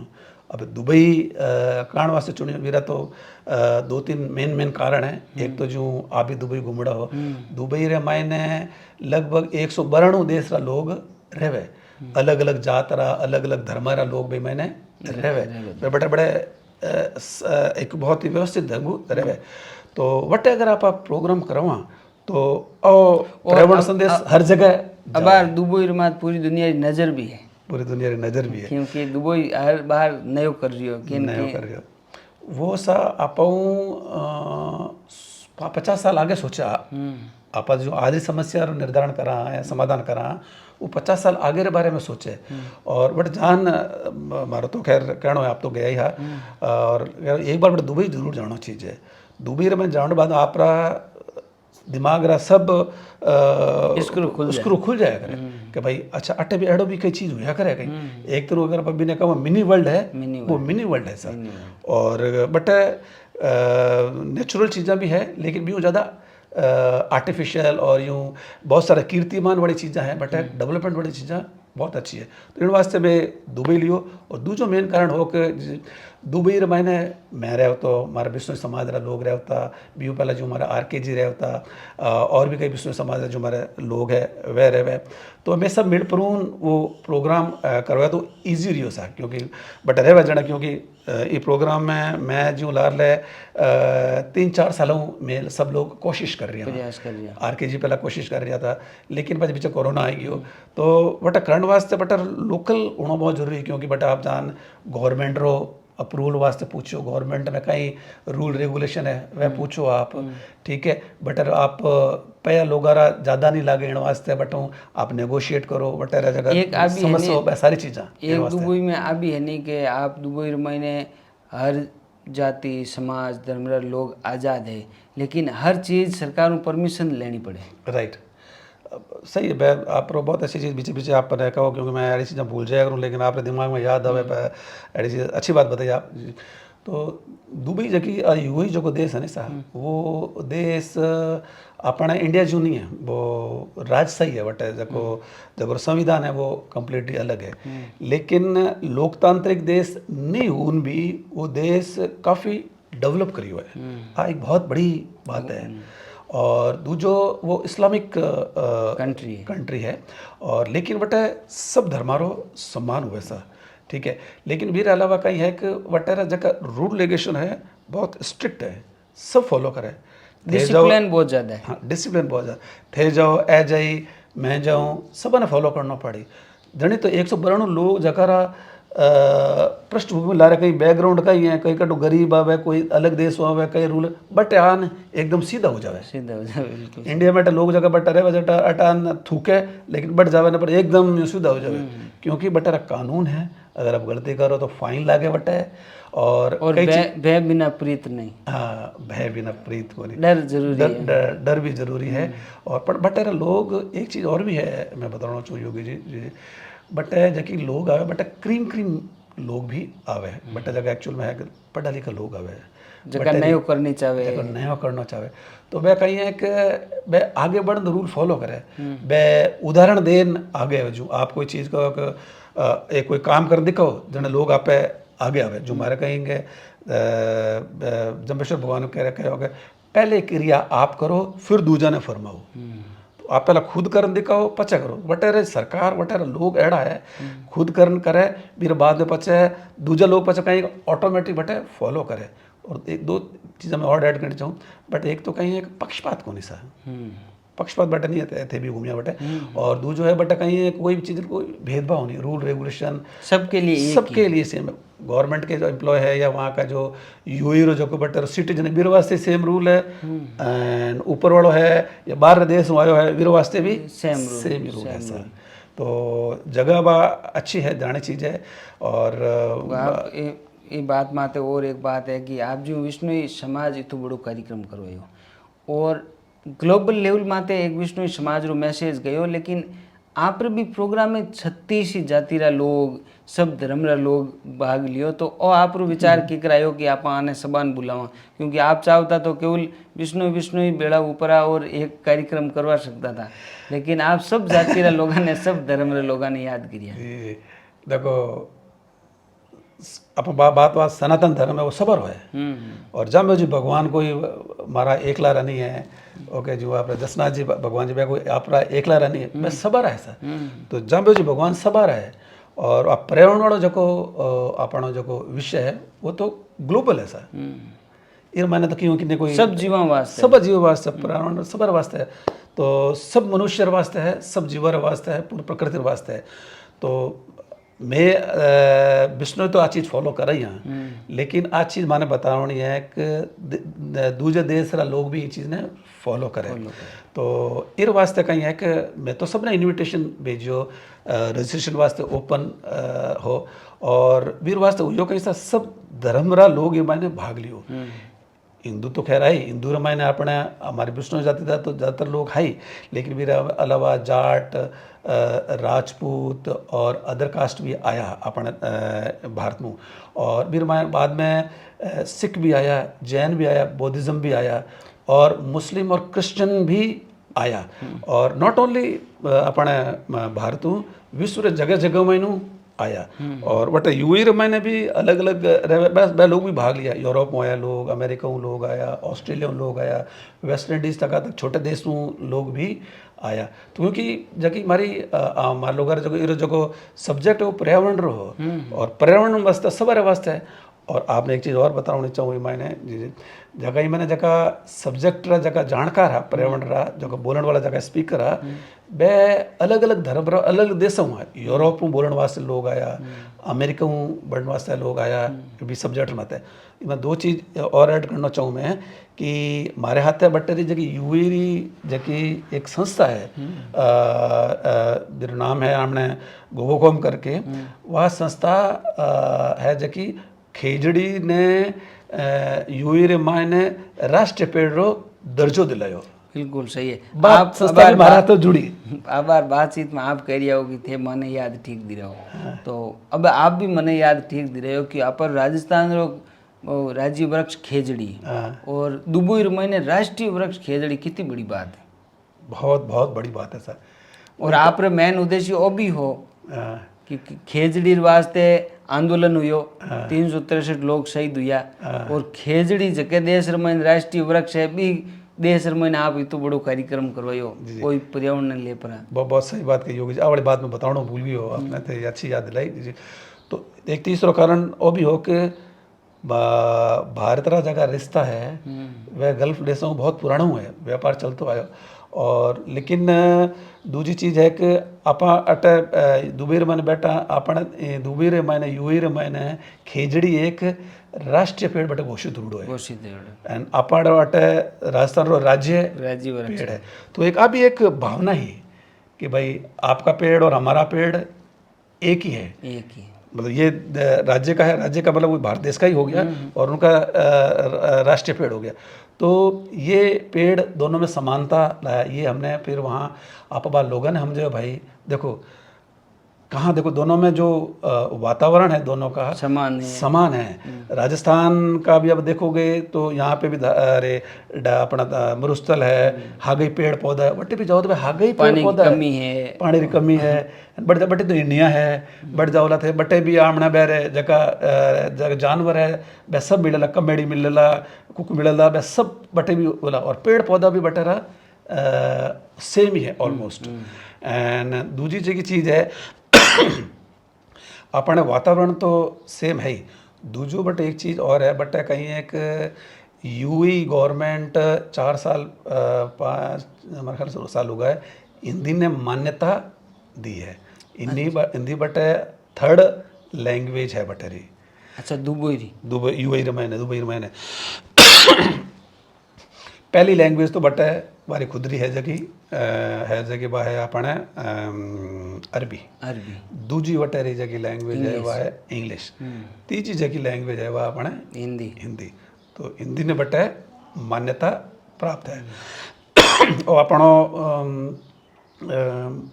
अब दुबई कारण वास्ते चुनियो वीरा तो 2-3 मेन कारण है एक तो जो आप भी दुबई घूमड़ा हो दुबई रे मायने लगभग 192 देश रा लोग रहवे अलग अलग जात रा अलग अलग धर्म रा लोग भी मैंने रहवे बड़े बड़े एक बहुत ही व्यवस्थित ढंगू रहवे तो वटे अगर आप प्रोग्राम करवा तो पर्यावरण संदेश हर जगह अब दुबई में पूरी दुनिया की नज़र भी है पूरी दुनिया की नज़र भी है क्योंकि दुबई हर बार नयो कर रही हो नयो कर रही हो वो सा आप 50 साल आगे सोचा आप जो आदि समस्या निर्धारण करा है समाधान करा वो 50 साल आगे के बारे में सोचे और बट जान मारो तो खैर कहना है आप तो गया ही है और एक बार बट दुबई जरूर जाना चाहिए दुबई में जाने बाद आप दिमाग रा सब स्क्रू खुल जाया करे कि भाई अच्छा अटे भी एडो भी कई चीज़ हुआ करे कहीं एक तो अगर अभी ने कहा मिनी वर्ल्ड है वो मिनी वर्ल्ड है सर और बट नेचुरल चीज़ें भी है लेकिन भी ज़्यादा आर्टिफिशियल और यूँ बहुत सारा कीर्तिमान वाली चीज़ें हैं बट डेवलपमेंट वाली चीज़ें बहुत अच्छी है तो इन वास्ते में दुबई लियो और दूसरा मेन कारण हो कि दुबई रे मैंने मैं रहा तो हमारा विष्णु समाज रा लोग रहता बीयू पहला जो हमारा RKG रहता और भी कई विष्णु समाज रा जो हमारे लोग है वह रहे तो हमें सब मिल परून वो प्रोग्राम करवाया तो इजी रही सा क्योंकि बट रह जना क्योंकि ये प्रोग्राम में मैं जो लार ले 3-4 सालों में सब लोग कोशिश कर रही हैं प्रयास कर लिया RKG पहला कोशिश कर रहा था लेकिन बाद बीच कोरोना आई गयो तो बट करण वास्ते बट लोकल होना बहुत जरूरी है क्योंकि बट आप जान गवर्नमेंट रो अप्रूवल वास्ते पूछो गवर्नमेंट में कई रूल रेगुलेशन है वह पूछो आप ठीक है बट आप पैया लोगारा ज़्यादा नहीं लागे इन वास्ते बट आप नेगोशिएट करो बट एक आ भी है समस्या हो सारी चीज़ें एक दुबई में आ भी है नहीं कि आप दुबई में हर जाति समाज धर्म रा लोग आज़ाद है लेकिन हर चीज़ सरकार को परमिशन लेनी पड़े राइट सही है आप बहुत अच्छी चीज़ बीच बीच आप ने कहो क्योंकि मैं ऐसी चीज़ें भूल जाया करूँ लेकिन आपके दिमाग में याद आवे ऐसी चीज़ अच्छी बात बताइए आप तो दुबई जबकि यूएई जो देश है ना साहब वो देश अपना इंडिया जो नहीं है वो राजशाही है बट जो जो संविधान है वो कम्प्लीटली अलग है लेकिन लोकतांत्रिक देश नहीं उन भी वो देश काफ़ी डेवलप करी हुआ है हाँ एक बहुत बड़ी बात है और दूजो वो इस्लामिक कंट्री है और लेकिन बट सब धर्मारो सम्मान हुए सा ठीक है लेकिन मेरे अलावा कहीं है कि वटेरा जगह रूल रेगुलेशन है बहुत स्ट्रिक्ट है सब फॉलो करे डिसिप्लिन बहुत ज़्यादा है हाँ डिसिप्लिन बहुत ज़्यादा थे जाओ ए जाई मैं जाऊँ सब ने फॉलो करना पड़ी जनी तो 192 लोग जगह पृष्ठभूमि ला रहे कहीं बैकग्राउंड का ही है कहीं कटो गरीब आवे कोई अलग देश आवे कई रूल बट आन एकदम सीधा हो जावे बिल्कुल इंडिया में लोग जगह बट रहे वजह अटान थूके लेकिन बट जावे ना पर एकदम सीधा हो जावे क्योंकि बट कानून है अगर आप गलती करो तो फाइन लागे बट है और भय बिना प्रीत नहीं हाँ भय बिना प्रीत को नहीं डर जरूरी है डर भी जरूरी है और पर बट लोग एक चीज़ और भी है मैं बताना चाहूँ योगी जी बट जबकि लोग आवे बट क्रीम लोग भी आवे बट जगह एक्चुअल में है पढ़ा लिखा लोग आवे जगह नयो करनी चाहे नयो करना चाहे तो वह कहीं है कि वह आगे बढ़ रूल फॉलो करे वह उदाहरण देन आगे जो आप कोई चीज़ को एक कोई काम कर दिखाओ जने लोग आप आगे आवे जो हमारे कहेंगे जम्बेश्वर भगवान कह रहे हो पहले क्रिया आप करो फिर दूजा ने फरमाओ तो आप पहला खुद करन दिखाओ पचा करो बटेरे सरकार बटेरे लोग एड़ा है खुद करन करे फिर बाद में पचे दूजा लोग पचा कहीं ऑटोमेटिक बटे फॉलो करे और एक दो चीज़ें मैं और ऐड करना चाहूँ बट एक तो कहीं एक पक्षपात को नहीं सा पक्षपात बटे नहीं थे भी घूमिया बटे और दूसरो है बटे कहीं है कोई भी चीज़ कोई भेदभाव नहीं रूल रेगुलेशन सबके लिए सेम गवर्नमेंट के जो एम्प्लॉय है या वहाँ का जो यूरो जो को बटे सिटीजन बीर वास्ते सेम रूल है एंड ऊपर वालों है या बाहर देश आयो है बीर वास्ते भी सेम रूल है सर तो जगह बा अच्छी है जाने चीज़ है और ये बात माते और एक बात है कि आप जो विष्णु समाज इतो बड़ो कार्यक्रम करो और ग्लोबल लेवल माते एक विष्णु समाज रो मैसेज गयो लेकिन आप भी प्रोग्राम में 36 जाति रा लोग सब धर्म रा लोग भाग लियो तो और आप विचार की करायो कि आप आने सबान बुलावा क्योंकि आप चाहता तो केवल विष्णु ही बेड़ा ऊपरा और एक कार्यक्रम करवा सकता था लेकिन आप सब जाति रा लोगों ने सब धर्म रा लोगों ने याद किया देखो अपन बात सनातन धर्म है वो सबर है और जब जी भगवान कोई मारा एकला नहीं है ओके जो आप जसनाथ जी भगवान जी कोई आप एकला नहीं है मैं सबर है सर तो जब जी भगवान सबर है और आप पर्यावरण वालों जो अपना जो विषय है वो तो ग्लोबल है सर ये मैंने तो क्यों कि कोई सब जीवों वास्ते पर्यावरण सबर वास्ते है तो सब मनुष्य वास्ते है सब जीवर वास्ते है पूरी प्रकृति वास्ते है तो मैं विष्णु तो आ चीज़ फॉलो कर रही हैं लेकिन आ चीज़ मैंने बतानी है कि दूसरे देश रा लोग भी ये चीज़ ने फॉलो करें तो इस वास्ते कहीं है कि मैं तो सबने इनविटेशन भेजो रजिस्ट्रेशन वास्ते ओपन हो और वीर वास्ते जो कहीं सब धर्म रा लोग ये मैंने भाग लियो हिंदू तो खैर आई हिंदू रामायण अपने हमारे विष्णु जाति था तो ज़्यादातर लोग है लेकिन मेरे अलावा जाट राजपूत और अदर कास्ट भी आया अपने भारत में और फिर बाद में सिख भी आया जैन भी आया बौद्धिज़्म भी आया और मुस्लिम और क्रिश्चियन भी आया और नॉट ओनली अपने भारत में विश्व रे जगह जगह में आया। और बट यूएई मैंने भी अलग अलग बस लोग भी भाग लिया, यूरोप में आया लोग, अमेरिका में लोग आया, ऑस्ट्रेलिया में लोग आया, वेस्ट इंडीज तक छोटे देश में लोग भी आया। तो क्योंकि जबकि हमारी मान लो अगर जो सब्जेक्ट है वो पर्यावरण रहो, और पर्यावरण वास्ते सब वास्ते है। और आपने एक चीज़ और बतानी चाहूँगी मैंने जगह ही मैंने जगह सब्जेक्ट रहा, जगह जानकार रहा पर्यावरण रहा, जगह बोलने वाला जगह स्पीकर रहा, वे अलग अलग धर्म रहा, अलग अलग देशों में यूरोप में बोलने वास्ते लोग आया, अमेरिका में बढ़ने वास्ते लोग आया, भी सब्जेक्ट मत है। मैं दो चीज़ और ऐड करना चाहूँ मैं कि हमारे हाथ है बट्टे जगह यूएरी जबकि एक संस्था है, जिसका नाम है हमने गोवोकॉम करके, वह संस्था है जबकि खेजड़ी ने यूएरी मायने राष्ट्रीय पेड़ रो दर्जो दिलायो। बिल्कुल सही है। आप संस्था भी हमारा तो जुड़ी बार बातचीत में आप कह रहे हो कि थे मने याद ठीक दी रहो, तो अब आप भी मने याद ठीक दी रहे हो कि आप राजस्थान रो राज्य वृक्ष खेजड़ी और दुबई महीने राष्ट्रीय वृक्ष खेजड़ी कितनी बड़ी बात है। बहुत बहुत बड़ी बात है सर। और आप रे मेन उद्देश्य वो भी हो कि खेजड़ी वास्ते आंदोलन हुयो, 363 लोग शहीद हुआ, और खेजड़ी जके देश में राष्ट्रीय वृक्ष है भी देश में आप इतो बड़ो कार्यक्रम करवायो कोई पर्यावरण ने ले पड़ा। बहुत सही बात कही होगी। आवड़ी बात में बताना भूल गई हो आपने, तो अच्छी याद दिलाई दीजिए। तो एक तीसरा कारण वो भी हो कि भारत रा जगह रिश्ता है वह गल्फ देशों में बहुत पुराना है, व्यापार चलतो आयो। और लेकिन दूसरी चीज़ है कि आपा अटे दुबई मैंने बैठा अपन दुबई रे मैंने यूएई रे मैंने खेजड़ी एक राष्ट्रीय पेड़ बटे घोषित हुड़ो है, एंड अपन अटे राजस्थान रो राज्य पेड़ है। तो एक अभी एक भावना ही कि भाई आपका पेड़ और हमारा पेड़ एक ही है, एक ही मतलब ये राज्य का है, राज्य का मतलब वो भारत देश का ही हो गया और उनका राष्ट्रीय पेड़ हो गया। तो ये पेड़ दोनों में समानता लाया, ये हमने फिर वहाँ आप लोगों ने हम जो भाई देखो कहाँ देखो दोनों में जो वातावरण है दोनों का समान है। राजस्थान का भी अब देखोगे तो यहाँ पे भी अरे अपना मरुस्थल है, हागई पेड़ पौधा है, बट्टे भी जाओ तो हागई पेड़ पौधा है, पानी की कमी है, बट बट्टे तो इंडिया है, बट जाओला थे बट्टे भी आमना बैरे जगह जानवर है वह सब मिलेला, कमेड़ी मिलेला, कुक मिलेला, वह सब बट्टे भी बोला, और पेड़ पौधा भी बटे रहा सेम ही है ऑलमोस्ट। एंड दूसरी जगह चीज़ है अपने वातावरण तो सेम है ही, दूजो बट एक चीज़ और है बट कहीं एक यूएई गवर्नमेंट 4 साल 5 हमारे ख्याल से 2 साल हो गए हिंदी ने मान्यता दी है। हिंदी बट थर्ड लैंग्वेज है बटेरी। अच्छा दुबई यूएई मैंने पहली लैंग्वेज तो बट हमारी खुदरी है जगह वह है अपने अरबी, दूजी वटेरी जगह लैंग्वेज है वह है इंग्लिश, तीसरी जगह लैंग्वेज है वह अपने हिंदी। तो हिंदी ने बटे मान्यता प्राप्त है। और अपनो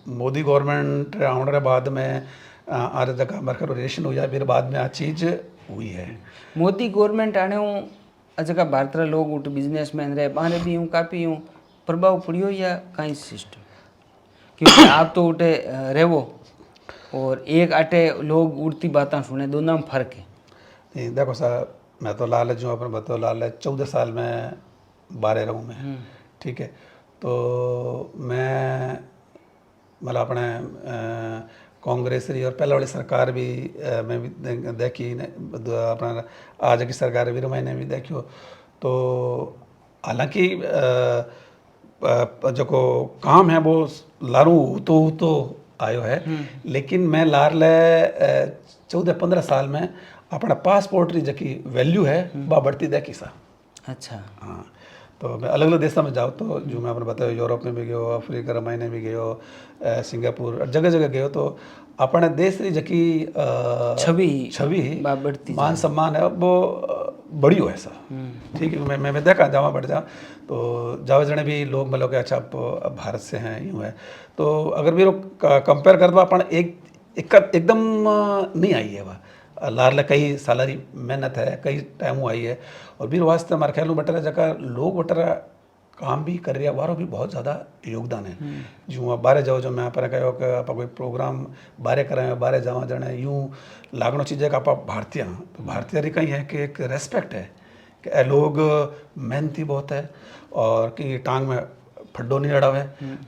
मोदी गवर्नमेंट आने बाद में आर जगह मरकर रिलेशन हुआ, फिर बाद में आ चीज़ हुई है। मोदी गवर्नमेंट आने जगह भारत रा लोग उठ बिजनेसमैन रहे बाहर भी हूँ काफ़ी हूँ प्रभाव पड़ियो या कहीं सिस्टम, क्योंकि आप तो उठे रहो और एक आटे लोग उड़ती बातें सुने, दोनों में फर्क है। नहीं देखो साहब मैं तो लाल जो अपन बताओ लाल 14 साल में 12 रहूँ मैं, ठीक है। तो मैं मतलब अपने कांग्रेस रही और पहले वाली सरकार भी मैं भी देखी अपना आज की सरकार भी मैंने भी देखी। तो हालांकि जो को काम है वो लारू तो आयो है, लेकिन मैं लार ले 14-15 साल में अपना पासपोर्ट री जकी वैल्यू है वह बढ़ती देखी सा। अच्छा हाँ, तो मैं अलग अलग देशों में जाऊँ तो जो मैं अपने बताया यूरोप में भी गयो, अफ्रीका रमाइने भी गयो, सिंगापुर जगह जगह गयो, तो अपने देश की जकी छवि मान सम्मान है वो बड़ी हो ऐसा, ठीक है। मैं देखा जावा बढ़ जा तो जावे जने भी लोग मतलब कि अच्छा आप भारत से हैं यूँ है। तो अगर भी कंपेयर कर दो अपन एकदम नहीं आई है वह लार ले कई सालारी मेहनत है, कई टाइम आई है। और भी वास्ते हमारे ख्याल में बटरा जगह लोग बटरा काम भी कर रहा है वारो भी बहुत ज़्यादा योगदान है। जो आप बाहर जाओ जो मैं आप कहो कि आप कोई प्रोग्राम बाहर कराए बाहर जावा जाने यूँ लागनो चीज़ है कि आप भारतीय तो भारतीय री कहीं है कि एक रेस्पेक्ट है कि ये लोग मेहनती बहुत है और कि टांग में फड्डो नहीं अड़ावे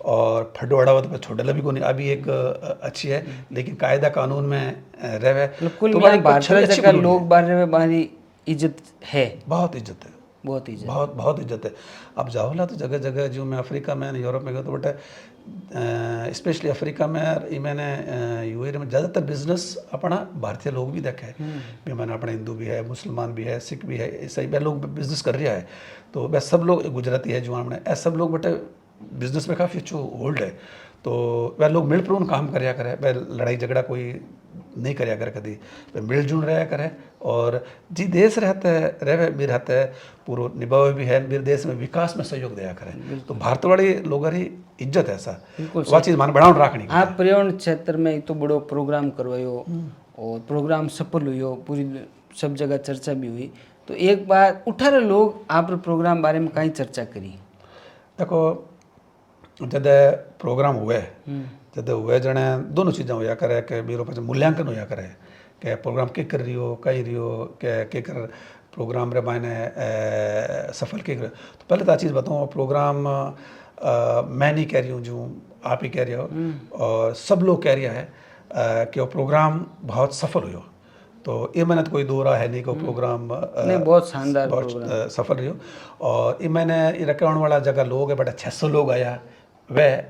और फड्डो अड़ावे तो छोड़े भी को नहीं अभी एक अच्छी है लेकिन कायदा कानून में रहे कुल भारतीय जगह लोग बाहर बाहरी इज्जत है, बहुत इज्जत है, बहुत इज्जत, बहुत इज्जत है। अब जाओला तो जगह जगह जो मैं अफ्रीका में यूरोप में गया तो बटे स्पेशली अफ्रीका में ये मैंने यूएई में ज़्यादातर बिजनेस अपना भारतीय लोग भी देखे हैं भी मैंने अपने हिंदू भी है मुसलमान भी है सिख भी है ईसाई भी लोग बिजनेस कर रहा है तो वह सब लोग गुजराती है जो हमने ऐसे सब लोग बटे बिजनेस में काफ़ी अच्छो होल्ड है तो वह लोग मिलकर काम कराया करे वह लड़ाई झगड़ा कोई नहीं कराया करे कभी वह मिलजुल रहा करे और जी देश रहता है रहे भी रहता है पूरा निभावे भी है मेरे देश में विकास में सहयोग दिया करे तो भारत वाले लोगों की इज्जत है ऐसा वह चीज़ मान बढ़ाव रखनी। आप पर्यावरण क्षेत्र में तो बड़ो प्रोग्राम करवायो और प्रोग्राम सफल हुई पूरी सब जगह चर्चा भी हुई तो एक बार 18 लोग आप प्रोग्राम बारे में कहीं चर्चा करी। देखो जब प्रोग्राम हुए जब हुए जने दोनों चीज़ें होया करे कि मेरे पास मूल्यांकन होया करे कि प्रोग्राम के कर रही हो कहीं रही हो के कर प्रोग्राम रे मायने सफल के कर तो पहले तो चीज़ बताऊँ प्रोग्राम मैं नहीं कह रही हूँ जो आप ही कह रहे हो और सब लोग कह रहा है कि वो प्रोग्राम बहुत सफल हुई हो तो ये मैंने तो कोई दो रहा है नहीं को प्रोग्राम नहीं बहुत शानदार बहुत सफल रही हो और ये मैंने ये रखने वाला जगह लोग है बड़ा 600 लोग आया वह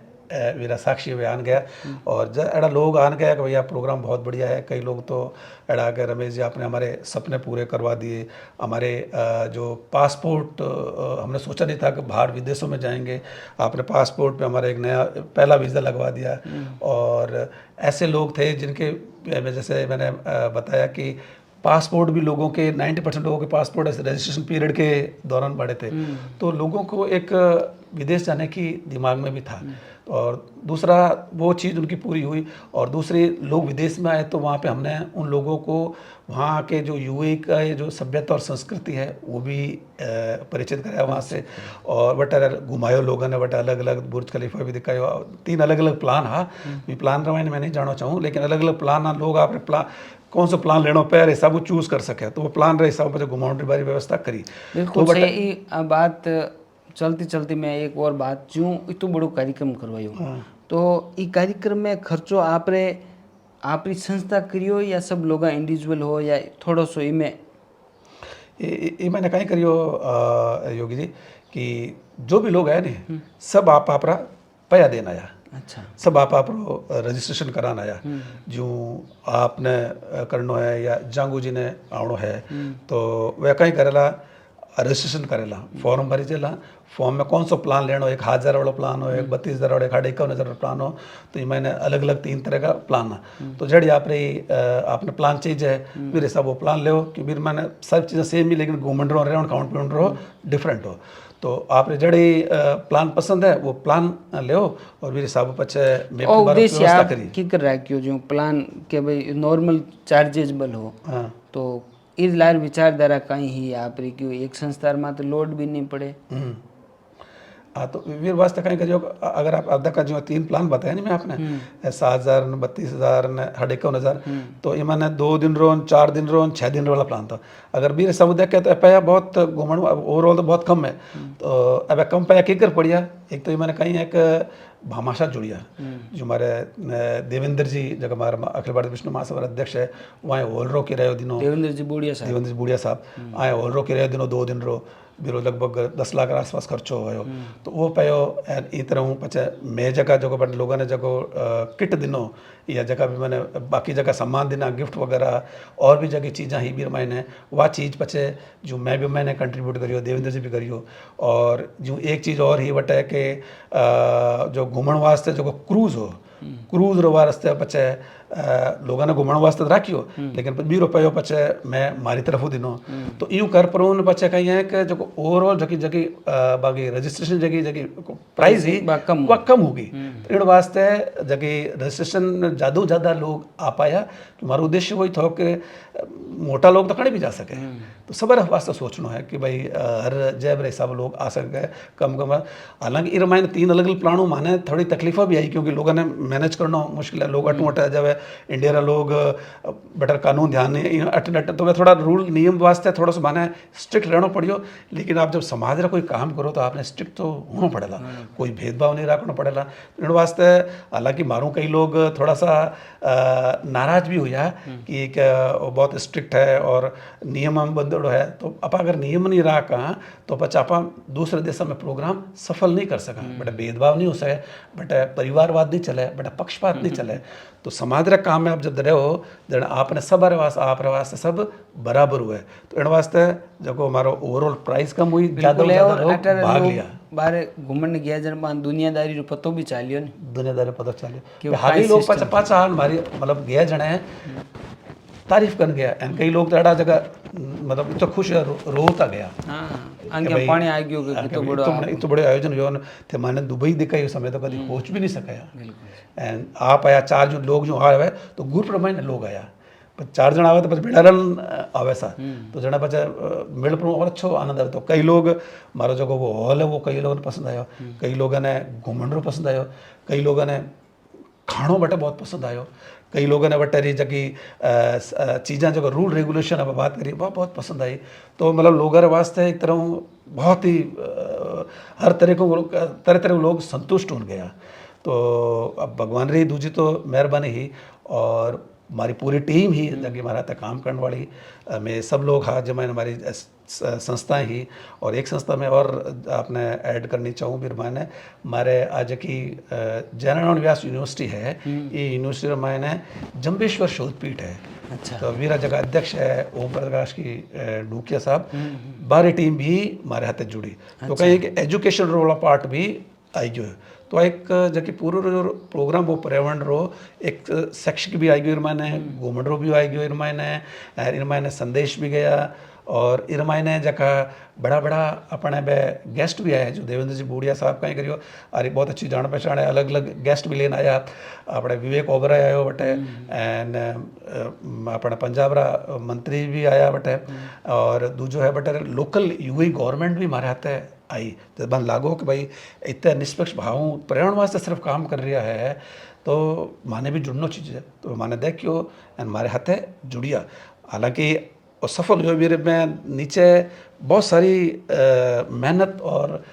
मेरा साक्षी बयान गया और जब एड़ा लोग आन गया कि भैया प्रोग्राम बहुत बढ़िया है कई लोग तो एड़ा के रमेश जी आपने हमारे सपने पूरे करवा दिए हमारे जो पासपोर्ट हमने सोचा नहीं था कि बाहर विदेशों में जाएंगे आपने पासपोर्ट पे हमारा एक नया पहला वीज़ा लगवा दिया और ऐसे लोग थे जिनके जैसे मैंने बताया कि पासपोर्ट भी लोगों के 90% लोगों के पासपोर्ट ऐसे रजिस्ट्रेशन पीरियड के दौरान बढ़े थे तो लोगों को एक विदेश जाने की दिमाग में भी था और दूसरा वो चीज़ उनकी पूरी हुई और दूसरे लोग विदेश में आए तो वहाँ पे हमने उन लोगों को वहाँ के जो यूएई का ये जो सभ्यता और संस्कृति है वो भी परिचित कराया वहाँ से और बट घुमायो लोगों ने बट अलग अलग बुर्ज खलीफा भी दिखायो 3 अलग अलग प्लान हाँ भी प्लान रवाने मैं नहीं जाना चाहूँ लेकिन अलग अलग प्लान हाँ लोग आपने प्लान कौन सा प्लान लेना पैर हिसाब वो चूज कर सके तो वो प्लान रहे हिसाब से घुमाने की बारी व्यवस्था करी। बिल्कुल सही बात चलती चलती मैं एक और बात जो इतना बड़ो कार्यक्रम करवायो तो ये कार्यक्रम में खर्चो आपरी संस्था करियो या सब लोग इंडिविजुअल हो या थोड़ो सो इमें ये मैंने कहीं करियो योगी जी कि जो भी लोग आए ने सब आप पैया देना आया अच्छा सब आप रजिस्ट्रेशन कराना आया जो आपने करना है या जांगू जी ने आवनो है तो वह कहीं करेला रजिस्ट्रेशन करेला फॉर्म भरी चला फॉर्म में कौन सा प्लान लेना हो 1000 वाला प्लान हो एक 32,000 वाला 51,000 प्लान हो तो ये मैंने अलग अलग 3 तरह का प्लान है तो जड़ी आपने प्लान चाहिए फिर ऐसा वो प्लान ले कि फिर मैंने सब चीज़ें सेम ही लेकिन घूमन रहो रेवन काउंट पेमेंट रहो डिफरेंट हो तो आपने जड़ी प्लान पसंद है वो प्लान ले और फिर हिसाब पचे उद्देश्य आप की कर रहा क्यों जो प्लान के भाई नॉर्मल चार्जेबल हो हाँ तो इस लार विचारधारा कहीं ही आप रही क्यों एक संस्था में तो लोड भी नहीं पड़े हाँ तो वीर वास्ते कहीं का जो अगर आप आधा का जो 3 प्लान बताया नहीं मैं आपने 7,000 32,000 51,000 तो ये मैंने 2 दिन रोन 4 दिन रोन 6 दिन वाला प्लान था अगर बीर समुदाय कहते हैं पैया बहुत घूमन ओवरऑल तो बहुत कम है तो अब कम पैया की कर पड़िया एक तो ये मैंने कहीं एक भामाशाह जुड़िया जो हमारे देवेंद्र जी जब हमारे अखिल भारतीय विष्णु महासभा अध्यक्ष है वहाँ ओलरो के रहे दिनों देवेंद्र जी बुढ़िया साहब आए ओलरो के रहे दिनों 2 दिन रो बिरो लगभग 10 लाख के आसपास खर्चो हो तो वो पयो ई तरह हूँ पचे मैं जगह जो बट लोगों ने जगह किट दिनों या जगह भी मैंने बाकी जगह सम्मान देना गिफ्ट वगैरह और भी जगह चीज़ें ही भी मैंने वह चीज़ पचे जो मैं भी मैंने कंट्रीब्यूट करियो देवेंद्र जी भी करियो और जो एक चीज़ और ही बटे कि जो घूमन वास्ते जो क्रूज़ हो क्रूज़ रो वास्ते पचे लोगों ने घुमण वास्ते तो राखियो लेकिन 20 रुपये पचे मैं मारी तरफ दिनो तो यूं कर पर उन पचे कहीं है कि जो ओवरऑल जकी जकी बाकी रजिस्ट्रेशन जकी जकी प्राइस ही बा कम वह कम होगी तो इन वास्ते जकी रजिस्ट्रेशन ज़्यादा लोग आ पाया कि हमारा उद्देश्य वही था कि मोटा लोग तो कहीं भी जा सके तो सबर वास्ते सोचना है कि भाई हर जैब रे सब लोग आ सके कम कम हालांकि इन मायने 3 अलग अलग प्लानों माने थोड़ी तकलीफा भी आई क्योंकि लोगों ने मैनेज करना मुश्किल है लोग अटू अटा जब इंडिया रा लोग बेटर कानून ध्यान नहीं अटन अटन तो वह थोड़ा रूल नियम वास्ते थोड़ा सा माने स्ट्रिक्ट रहना पड़ियो लेकिन आप जब समाज रा कोई काम करो तो आपने स्ट्रिक्ट तो होना पड़ेगा कोई भेदभाव नहीं रखना पड़ेगा इन वास्ते हालांकि मारूँ कई लोग थोड़ा सा नाराज भी हुआ कि वो बहुत स्ट्रिक्ट है और नियम हम बंदड़ो है तो आप अगर नियम नहीं रहा कहाँ तो पचा आप दूसरे देशों में प्रोग्राम सफल नहीं कर सका बट भेदभाव नहीं हो सके बट परिवारवाद नहीं चले बट पक्षपात नहीं चले तो समाज रे काम में आप जब रहो जन आपने सब आप वास्ते सब बराबर हुए तो इन वास्ते जो हमारो ओवरऑल प्राइस कम हुई ज़्यादा लोग भाग लिया बाहर घूमने गया जन मान दुनियादारी रो पतो भी चालियो ने दुनियादारी पता चलियो हागी लोग पाचा हमारी मतलब गया जने तारीफ कर गया एंड कई लोग तो अड़ा जगह मतलब तो खुश रोता गया अंगे पानी आ गयो कि तो बड़ो तो बड़े आयोजन हुए थे माने दुबई दिखा ये समय तो कभी सोच भी नहीं सकाया एंड आप आया 4 जो लोग जो आए तो ग्रुप रमाइन लोग आया पर 4 जन आवे तो बस बेड़ारन आवे सा तो जना पचा मिल पर और अच्छो आनंद आवे तो कई लोग मारो जो वो हॉल है वो कई लोगों ने पसंद आयो कई लोगों ने घूमण पसंद आयो कई लोगों ने खाणो बटे बहुत पसंद आयो कई लोगों ने बटे जकी चीज़ें जो रूल रेगुलेशन अब बात करी वह बहुत पसंद आई तो मतलब लोगों के वास्ते एक तरह बहुत ही हर तरह के लोग संतुष्ट हो गया तो अब भगवान रही दूजी तो मेहरबानी ही और हमारी पूरी टीम ही जबकि हमारा तक काम करने वाली में सब लोग हाँ जमाइन हमारी संस्थाएं ही और एक संस्था में और आपने ऐड करनी चाहूँ फिर मैंने हमारे आज की जयनारायण व्यास यूनिवर्सिटी है ये यूनिवर्सिटी मैंने जम्बेश्वर शोधपीठ है अच्छा तो मेरा जगह अध्यक्ष है ओम प्रकाश की डूकिया साहब बारी टीम भी हमारे हाथ जुड़ी तो कहीं कि एजुकेशन वाला पार्ट भी आई जो है तो एक जबकि पूरा जो प्रोग्राम वो पर्यावरण रो एक शैक्षिक भी आई गई इरमाने घूमण रो भी आई गयो इरमाने संदेश भी गया और इरमाने जका बड़ा बड़ा अपने बे गेस्ट भी आया जो देवेंद्र जी बूढ़िया साहब कहीं करियो अरे बहुत अच्छी जान पहचान है अलग अलग गेस्ट भी लेना आया अपने विवेक ओबराय आयो बटे एंड अपने पंजाब रा मंत्री भी आया बटे और दूजो है बटे लोकल यूई गवर्नमेंट भी हमारे हाथ आई जब मन लागो कि भाई इतने निष्पक्ष भाव पर्यावरण वास्ते सिर्फ काम कर रहा है तो माने भी जुड़ना चीज़ है तो माने देखियो एंड हमारे हाथे जुड़िया हालांकि और सफल हुए मेरे में नीचे बहुत सारी मेहनत और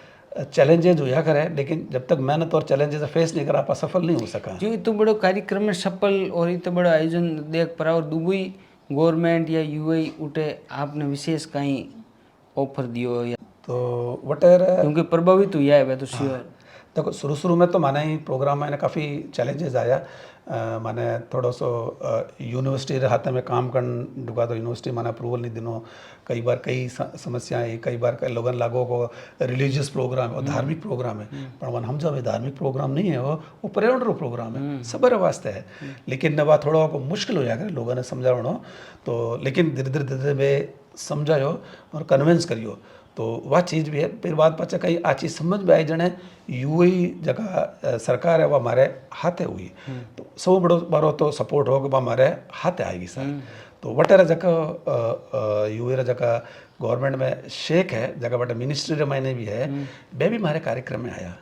चैलेंजेज हुआ करे लेकिन जब तक मेहनत और चैलेंजेस फेस नहीं करा आप सफल नहीं हो सका जो इतना बड़ो कार्यक्रम में सफल और इतना बड़ा आयोजन देख पर और दुबई गवर्नमेंट या यूएई उठे आपने विशेष कहीं ऑफर दियो या तो वटेर क्योंकि प्रभावित हुआ है वह तो श्योर देखो शुरू में तो माने ही प्रोग्राम में काफ़ी चैलेंजेस आया माने थोड़ा सो यूनिवर्सिटी रे हाथ में काम करन दुका तो यूनिवर्सिटी माने अप्रूवल नहीं दिनो कई बार कई समस्याएं आई कई बार कई लोगन लागो को रिलीजियस प्रोग्राम और धार्मिक प्रोग्राम है पर मन हम जब धार्मिक प्रोग्राम नहीं है वो पर्यावरण रो प्रोग्राम है सबर वास्ते है लेकिन नवा थोड़ा को मुश्किल हो जाएगा लोगों ने समझावनो तो लेकिन धीरे धीरे में समझायो और कन्विंस करियो तो वह चीज़ भी है फिर बाद पचा कहीं आ चीज़ समझ में आई जने यूएई जगह सरकार है वह हमारे हाथे हुई तो सब बड़ो बारो तो सपोर्ट हो वह हमारे हाथे आएगी सर तो वटेरा जगह यूए रा जगह गवर्नमेंट में शेख है जगह बटे मिनिस्ट्री रे मायने भी है वे भी हमारे कार्यक्रम में आया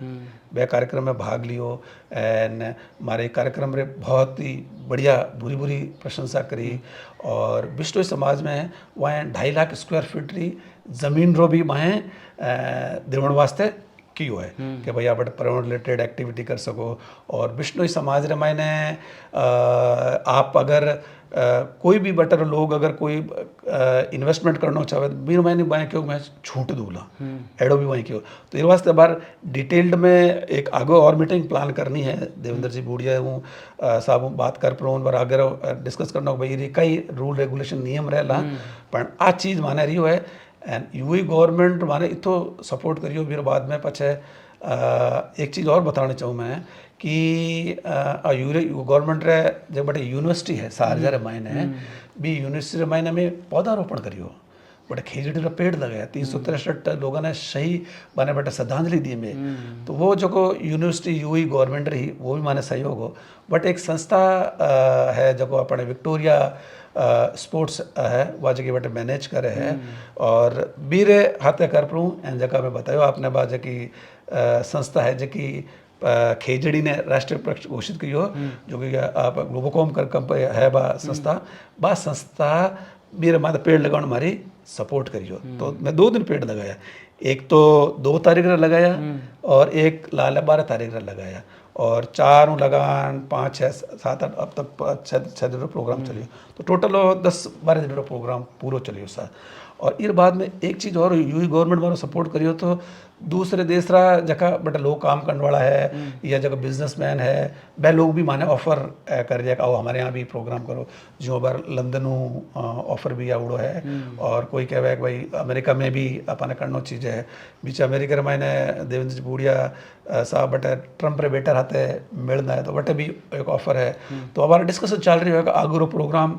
वे कार्यक्रम में भाग लियो एंड हमारे कार्यक्रम रे बहुत ही बढ़िया बुरी बुरी प्रशंसा करी और विश्व समाज में वहाँ 2.5 लाख स्क्वायर फीट री जमीन रो भी वहाँ देवण वास्ते कियो है कि भैया बट पर्यावरण रिलेटेड एक्टिविटी कर सको और विष्णु समाज रे मायने आप अगर कोई भी बटर लोग अगर कोई इन्वेस्टमेंट करना चाहे तो बीर महीने बाएँ क्यों मैं छूट दूला एडो भी वहीं क्यों तो इस वास्ते बार डिटेल्ड में एक आगे और मीटिंग प्लान करनी है देवेंद्र जी बूढ़िया हूँ साहब बात कर पर बार आगे डिस्कस करना भाई कई रूल रेगुलेशन नियम रहेला पर आ चीज़ माने रही है एंड यूएई गवर्नमेंट माने इतो सपोर्ट करियो फिर बाद में पछे एक चीज़ और बताना चाहूँ मैं कि गवर्नमेंट रे जो बटे यूनिवर्सिटी है सारजा रे मायने भी यूनिवर्सिटी रे मायने में पौधारोपण करियो बटे खेजड़ी रा पेड़ लगाया 363 लोगों ने सही माने बटे श्रद्धांजलि दी में तो वो जो को यूनिवर्सिटी यूई गवर्नमेंट रही वो भी माने सहयोग हो बट एक संस्था है जो को अपने विक्टोरिया स्पोर्ट्स है वह जगह बटे मैनेज करे है और बीरे हाथे कर परूँ एन जगह में बतायो आपने बात की संस्था है जकी खेजड़ी ने राष्ट्रीय पक्ष घोषित की हो जो कि आप ग्लोबोकॉम कर कंपनी है बा संस्था मेरे माता पेड़ लगाने हमारी सपोर्ट करियो तो मैं 2 दिन पेड़ लगाया एक तो 2 तारीख रा लगाया और एक लाल 12 तारीख रा लगाया और 4 लगान 5 6 7 8 अब तक 6 दिन प्रोग्राम चलियो तो टोटल 10-12 दिन प्रोग्राम पूरा चलियो सा और इस बाद में एक चीज़ और यूई गवर्नमेंट मारो सपोर्ट करियो तो दूसरे देश रा जगह बटे लोग काम करने वाला है या जगह बिजनेसमैन है वह लोग भी माने ऑफर कर दिया आओ हमारे यहाँ भी प्रोग्राम करो जो बार लंदन ऑफर भी आवड़ो है और कोई कहे कि भाई अमेरिका में भी अपने करनो चीज़ है बीच अमेरिका रे मायने देवेंद्र जी बूढ़िया साहब बटे ट्रंप रे बेटर हाथे मिलना है तो बटे भी एक ऑफर है तो हमारा डिस्कशन चल रही है कि आगुरो प्रोग्राम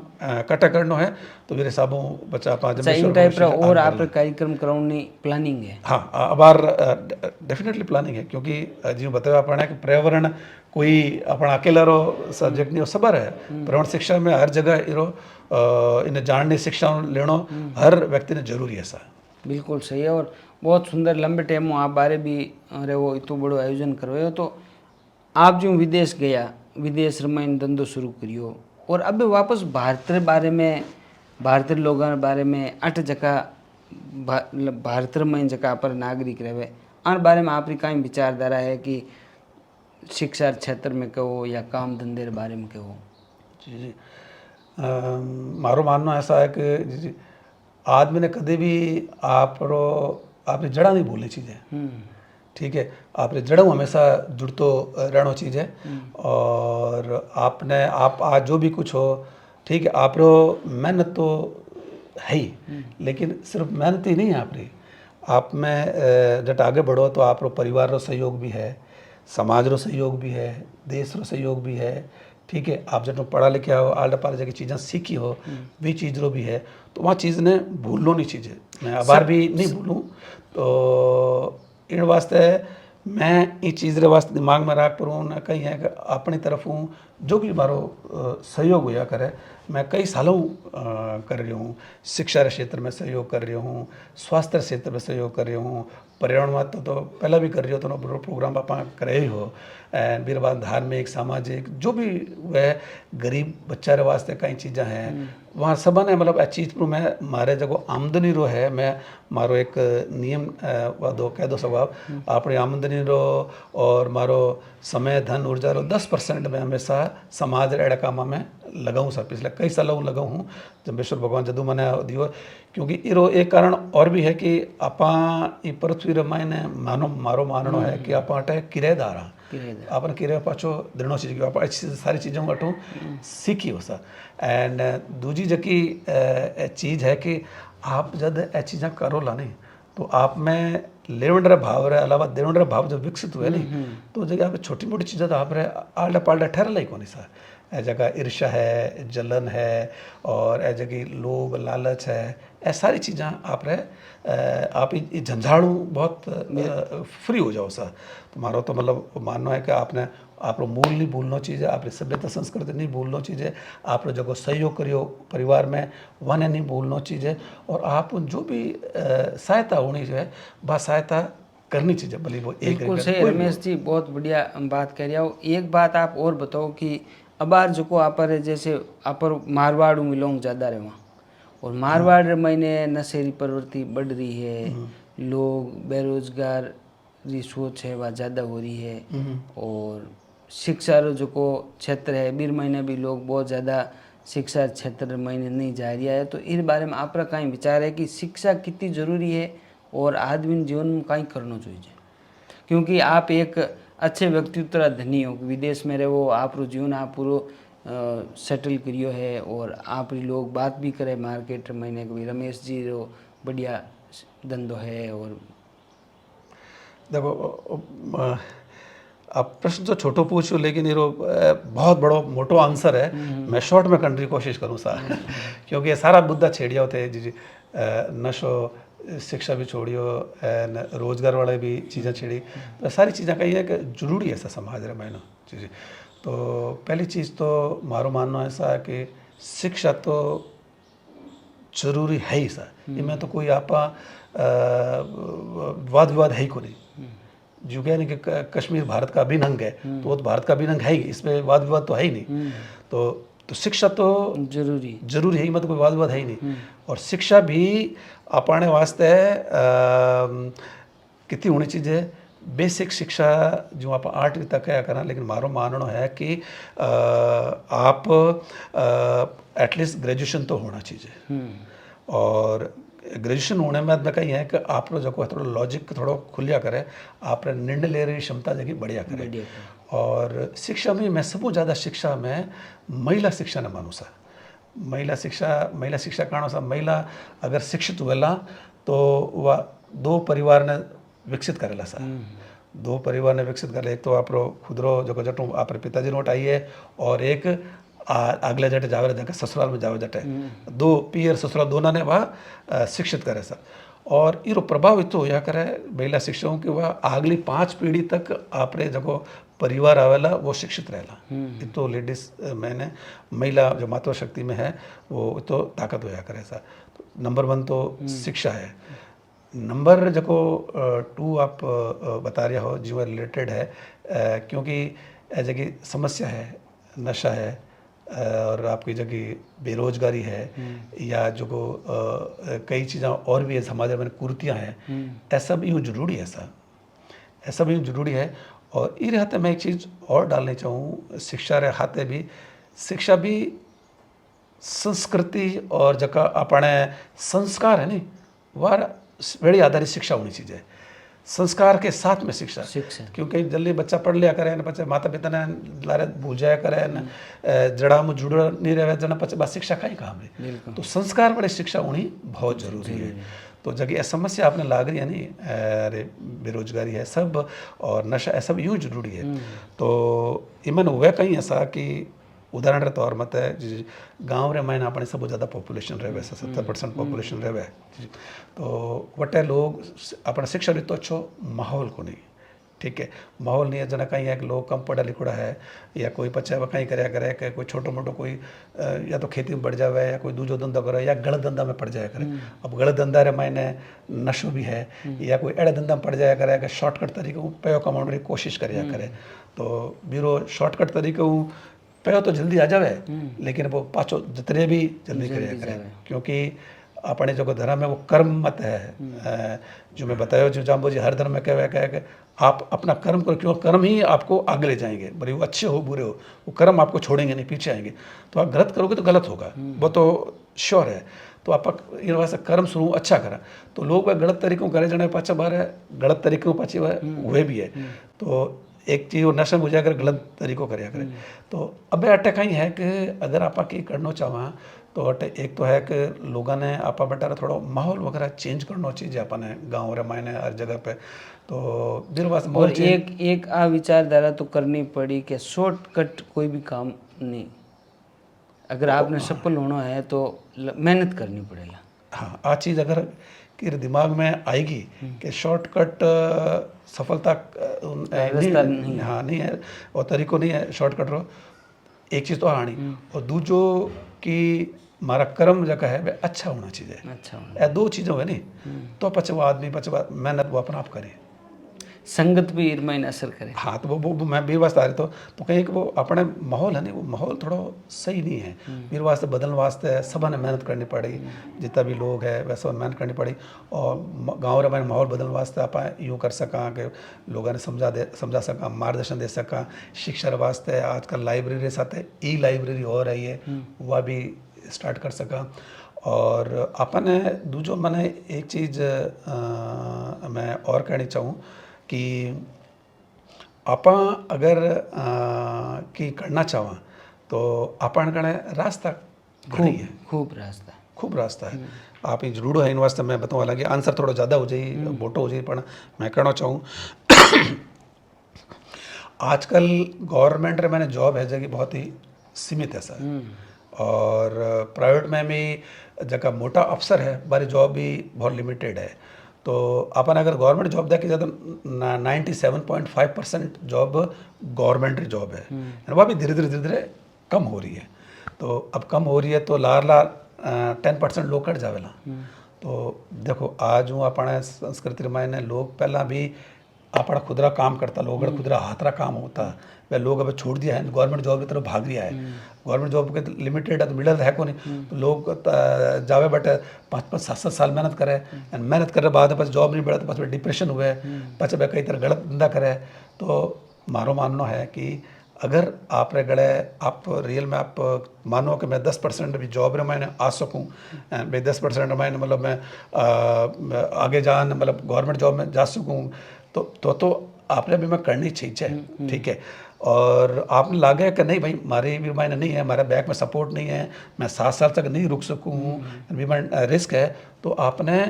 कटा करनो है तो मेरे हिसाबों बच्चा पाँच इन टाइप रा और आप कार्यक्रम कराने प्लानिंग है हाँ अबार डेफिनेटली प्लानिंग है क्योंकि जी बताया अपने कि पर्यावरण कोई अपना अकेला रो सब्जेक्ट नहीं सबर है पर्यावरण शिक्षा में हर जगह इरो इन्हें जानने शिक्षा लेनो हर व्यक्ति ने जरूरी है सर बिल्कुल सही है और बहुत सुंदर लंबे टाइम आप बारे भी अरे वो इतना बड़ो आयोजन करवायो तो आप जो विदेश गया विदेश रमाइन धंधो शुरू करियो और अब वापस भारत रे बारे में भारतीय लोगों के बारे में अट जगह भारत में जगह पर नागरिक रहे अन बारे में आपकी कहीं विचारधारा है कि शिक्षा क्षेत्र में कहो या काम धंधे के बारे में कहो जी जी मारो मानना ऐसा है कि जी आदमी ने कभी भी आपने जड़ा नहीं भूलनी चीज़ें ठीक है आपने जड़ों हमेशा जुड़तो रहना चीज़ है और आपने आप आज जो भी कुछ हो ठीक है आप मेहनत तो है ही लेकिन सिर्फ मेहनत ही नहीं है आपकी आप में जब आगे बढ़ो तो आप परिवार रो सहयोग भी है समाज रो सहयोग भी है देश रो सहयोग भी है ठीक है आप जब पढ़ा लिखा हो आल पाल जगह चीज़ें सीखी हो भी चीज़ रो भी है तो वहाँ चीज़ ने भूलो नहीं चीज़ें मैं आबार भी नहीं भूलूँ तो इन वास्ते मैं ये चीज़ रे वास्ते दिमाग में रख परूँ ना कहीं है कि अपनी तरफ हूँ जो भी मारो सहयोग हुआ करे मैं कई सालों कर रही हूँ शिक्षा के क्षेत्र में सहयोग कर रही हूँ स्वास्थ्य क्षेत्र में सहयोग कर रही हूँ पर्यावरण में तो पहला भी कर रही हो तो प्रोग्राम आप करे ही हो एंड फिर बाद धार्मिक सामाजिक जो भी वह गरीब बच्चा रे वास्ते कई चीज़ें हैं वहाँ सब ने मतलब चीज़ पर मैं मारे जगह आमदनी रो है मैं मारो एक नियम दो कह दो स्वभाव अपनी आमदनी रो और मारो समय धन ऊर्जा रो 10% में हमेशा समाज रे काम में लगाऊँ सर पिछले कई सालों लगाऊँ हूँ जम्बेश्वर भगवान जदू मैंने दियो क्योंकि इरो एक कारण और भी है कि आपा ई पृथ्वी रे मायने मानो मारो माननो है कि आपा अटे किराएदार हाँ अपन किराए पाछो दृढ़ो चीज की आप अच्छी सारी चीज़ों को अटू सीखी हो सा एंड दूजी जकी चीज़ है कि आप जब ए चीज़ें करो ला नहीं तो आप में लेवन रे भाव रे अलावा देवन रे भाव जब विकसित हुए नहीं तो जगह आप छोटी मोटी चीज़ें तो आप रे आल्टा पाल्टा ठहर लाई कौन सा ए जगह ईर्ष्या है जलन है और ए जगह लोभ लालच है ए सारी चीज़ें आप रे आप झंझाड़ू बहुत फ्री हो जाओ सा तुम्हारा तो मतलब मानना है कि आपने आप मूल नहीं भूलना चीज़ है आपने सभ्यता संस्कृति नहीं भूलना चीज़ है आप जगह सहयोग करियो परिवार में वन नहीं भूलना चीज़ है और आप जो भी सहायता होनी है वह सहायता करनी चाहिए भले वो एक बिल्कुल सही रमेश जी बहुत बढ़िया बात कह रहे हो एक बात आप और बताओ कि अबार जो को आप जैसे आप मारवाड़ मिलोंग ज़्यादा रहे वहाँ और मारवाड़ महीने नशेरी प्रवृत्ति बढ़ रही है लोग बेरोजगार की सोच है वह ज़्यादा हो रही है और शिक्षा जो को क्षेत्र है बीर महीने भी लोग बहुत ज़्यादा शिक्षा क्षेत्र महीने नहीं जा रहा है तो इस बारे में आपका कहीं विचार है कि शिक्षा कितनी ज़रूरी है और आदमी जीवन में कहीं करना चाहिए क्योंकि आप एक अच्छे व्यक्तित्व धनी हो विदेश में रहो आप जीवन आप पूरा सेटल करियो है और आप लोग बात भी करे मार्केट महीने को भी रमेश जी रो बढ़िया धंधो है और देखो अब प्रश्न तो छोटो पूछो लेकिन ये बहुत बड़ो मोटो आंसर है। मैं शॉर्ट में करने की कोशिश करूँ सा क्योंकि ये सारा मुद्दा छेड़िया होते जी नशो शिक्षा भी छोड़ियो रोजगार वाले भी चीज़ें छेड़ी तो सारी चीज़ें कही है कि जरूरी है ऐसा समाज रे मैंने जी। तो पहली चीज़ तो मारो मानना ऐसा है कि शिक्षा तो जरूरी है ही सा इनमें तो कोई आपा वाद विवाद है ही को नहीं जो कह नहीं कि कश्मीर भारत का अभिन्न अंग है तो वो तो भारत का अभिन्न अंग है ही, इसमें वाद विवाद तो है ही नहीं। तो शिक्षा तो जरूरी है ही, मतलब कोई वाद विवाद है ही नहीं। और शिक्षा भी अपने वास्ते कितनी होनी चाहिए बेसिक शिक्षा जो आप 8वीं तक है करना, लेकिन मारो मानना है कि आप एटलीस्ट ग्रेजुएशन तो होना चाहिए। और ग्रेजुएशन होने में मैं कही है कि आप जो थोड़ा लॉजिक थोड़ा खुलिया करे, आप निर्णय ले रही क्षमता जगह बढ़िया करे। और शिक्षा में मैं सबसे ज़्यादा शिक्षा में महिला शिक्षा ने मानू सा महिला शिक्षा कारण सा महिला अगर शिक्षित हुएला तो वह दो परिवार ने विकसित करेला सा दो परिवार ने विकसित करे। एक तो आप खुदरो जो जटू आप पिताजी नोट आई है और एक अगले जटे जावे जगह ससुराल में जावे जटे दो पियर ससुराल दोनों ने वह शिक्षित करे सर। और इरो प्रभाव इतो होया करे महिला शिक्षकों की वह अगली 5 पीढ़ी तक आपरे जगो परिवार आवेला वो शिक्षित रहेला। तो लेडीज मैंने महिला जो मातृ शक्ति में है वो तो ताकत होया करे सर। तो नंबर 1 तो शिक्षा है। नंबर जो 2 आप बता रहे हो जो रिलेटेड है क्योंकि जगह समस्या है नशा है और आपकी जगह बेरोजगारी है या जो कई चीज़ें और भी है समाज में कुर्तियाँ हैं, ऐसा भी यूँ जरूरी है ऐसा भी यूँ जरूरी है। और ये रहते मैं एक चीज़ और डालना चाहूँ शिक्षा रे हाथे भी शिक्षा भी संस्कृति और जका अपने संस्कार है नहीं वह बड़ी आधारित शिक्षा होनी चाहिए। संस्कार के साथ में शिक्षा क्योंकि जल्दी बच्चा पढ़ लिया करे न बच्चे माता पिता ने लारे भूल जाया करे न जड़ा में जुड़ नहीं रहे जना बच्चे बस शिक्षा का ही काम है। तो संस्कार वाली शिक्षा होनी बहुत जरूरी है। तो जगह समस्या आपने लाग रही है नहीं अरे बेरोजगारी है सब और नशा ऐसा भी यूँ जरूरी है। तो इमन हुआ कहीं ऐसा कि उदाहरण तौर मत है गाँव रे मैंने अपने सब ज़्यादा पॉपुलेशन रहे वैसे 70% पॉपुलेशन रहे तो वटे लोग अपना शिक्षा रीतो अच्छो माहौल को नहीं ठीक है माहौल नहीं है जना कहीं है कि लोग कम पढ़ा लिखा है या कोई बच्चा कहीं कराया करे कि कोई छोटो मोटो कोई या तो खेती में बढ़ जावे या कोई दूजो धंधा करे या गलत धंधा में पड़ जाया करे। अब गलत धंधा रे मैंने नशो भी है या कोई अड़े धंधा में पड़ जाया करे कि शॉर्टकट तरीके पैयो कमाने की कोशिश कराया करे। तो बीरो शॉर्टकट तरीके पैयो तो जल्दी आ जावे लेकिन वो पाछो जितने भी जल्दी कराया करे क्योंकि अपने जो धर्म है वो कर्म मत है जो मैं बताया जो जाम्बो जी हर धर्म में कहे कि आप अपना कर्म करो क्यों कर्म ही आपको आगे ले जाएंगे भले वो अच्छे हो बुरे हो वो कर्म आपको छोड़ेंगे नहीं पीछे आएंगे। तो आप गलत करोगे तो गलत होगा वो तो श्योर है। तो आप इन वास्ते कर्म शुरू अच्छा करा तो लोग वह गलत तरीकों करे जाने पाछा बार गलत तरीकों पाछे वह हुए भी है। तो एक चीज़ वो नशा मुझे अगर गलत तरीकों करे करे तो अब अटे कहीं है कि अगर आप करना चाहवा तो अटे एक तो है कि लोगों ने आपा बेटा थोड़ा माहौल वगैरह चेंज करना चाहिए अपने गाँव रे मायने हर जगह पे। तो और एक आ विचारधारा तो करनी पड़ी कि शॉर्टकट कोई भी काम नहीं, अगर आपने सफल होना है तो मेहनत करनी पड़ेगा। हाँ आ चीज़ अगर कि दिमाग में आएगी कि शॉर्टकट सफलता नहीं, हाँ नहीं है और तरीको नहीं है शॉर्टकट रो एक चीज़ तो आनी और दूजो कि मारा कर्म जगह है वह अच्छा होना चाहिए। अच्छा दो चीज़ों है नहीं तो पचवा आदमी पचवा मेहनत वो अपना आप करे संगत भी इरमाइन असर करे। हाँ तो वो मैं बीर वास्ते आ रही तो कहीं कि वो अपने माहौल है नहीं वो माहौल थोड़ा सही नहीं है बीर वास्ते बदलने वास्ते सब ने मेहनत करनी पड़ी जितना भी लोग है वैसा मेहनत करनी पड़ी। और गाँव रे मैंने माहौल बदलने वास्ते आप यूँ कर सका कि लोगों ने समझा सका मार्गदर्शन दे सका। शिक्षा वास्ते आजकल लाइब्रेरी साथ ई लाइब्रेरी हो रही है वह भी स्टार्ट कर सका। और अपने दूजो मैंने एक चीज़ मैं और कहनी चाहूँ कि आप अगर की करना चाहें तो अपन कने रास्ता खूब रास्ता है आप जरूर है इन वास्ते मैं बताऊँ हालांकि आंसर थोड़ा ज़्यादा हो जाए मोटो हो जाए पर मैं कहना चाहूँ आजकल गवर्नमेंट रे मैंने जॉब है जगह बहुत ही सीमित है सर। और प्राइवेट में भी जगह मोटा अफसर है बारी जॉब भी बहुत लिमिटेड है। तो अपन अगर गवर्नमेंट जॉब देखी जाए तो 97.5% जॉब गवर्नमेंट जॉब है, और वह भी धीरे धीरे धीरे धीरे कम हो रही है। तो अब कम हो रही है तो लार लार 10% लोग कट जावेला। तो देखो आज हूँ अपने संस्कृति मायने लोग पहला भी अपना खुदरा काम करता, लोग खुदरा हाथरा काम होता, वह लोग अब छोड़ दिया है, गवर्नमेंट जॉब की तरफ भाग गया है। गवर्नमेंट जॉब के लिमिटेड है तो मिडल है को नहीं, तो लोग जावे बट 5-5 7-7 साल मेहनत करे, मेहनत करे बाद बस जॉब नहीं मिला तो बस डिप्रेशन हुए, बस वह कई तरह गलत धंधा करे। तो मारो मानना है कि अगर आप रे गड़े आप रियल में आप मानो कि मैं 10% भी जॉब रे मैंने आ सकूँ, भाई 10% मैंने मतलब मैं आगे जान मतलब गवर्नमेंट जॉब में जा सकूँ, तो आपने भी मैं करनी चाहिए, ठीक है। और आपने लागे कि नहीं भाई मारी भी मैंने नहीं है, हमारा बैक में सपोर्ट नहीं है, मैं 7 साल तक नहीं रुक सकूँ, भी मैं रिस्क है, तो आपने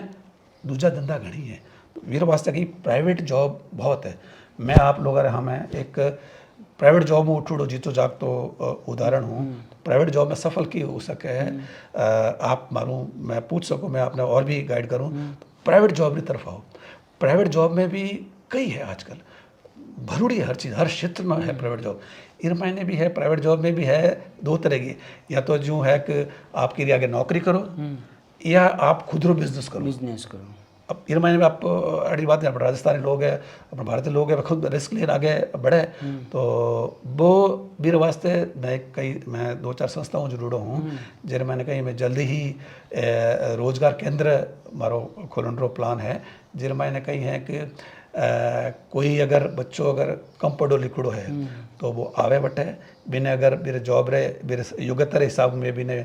दूसरा धंधा घनी है। तो मेरे वास्ते की प्राइवेट जॉब बहुत है। मैं आप लोग अगर हमें एक प्राइवेट जॉब में उठूड़ो जीतो जागतो उदाहरण हूँ, प्राइवेट जॉब में सफल की हो सके है, आप मारूँ मैं पूछ सकूँ, मैं आपने और भी गाइड करूँ, तो प्राइवेट जॉब की तरफ आओ। प्राइवेट जॉब में भी कई है आजकल, भरूड़ी हर चीज़ हर क्षेत्र में है प्राइवेट जॉब। इन मायने भी है प्राइवेट जॉब में भी है दो तरह की, या तो जो है कि आपके लिए आगे नौकरी करो या आप खुदरो बिजनेस करो। अब इन मायने में आप अड़ी बात है, अपने राजस्थानी लोग हैं, अपने भारतीय लोग हैं, वे खुद रिस्क लेकर आगे बढ़े। तो वो मेरे वास्ते मैं 2-4 संस्थाओं जो जुड़ो हूँ, जिन्हें मैंने कहीं मैं जल्दी ही रोजगार केंद्र मारो खोलने रो प्लान है, जिन्हें मैंने कही है कि कोई अगर बच्चों अगर कम पढ़ो लिखड़ो है तो वो आवे बटे बिने अगर मेरे जॉब रे मेरे योग्यता रे हिसाब में बिने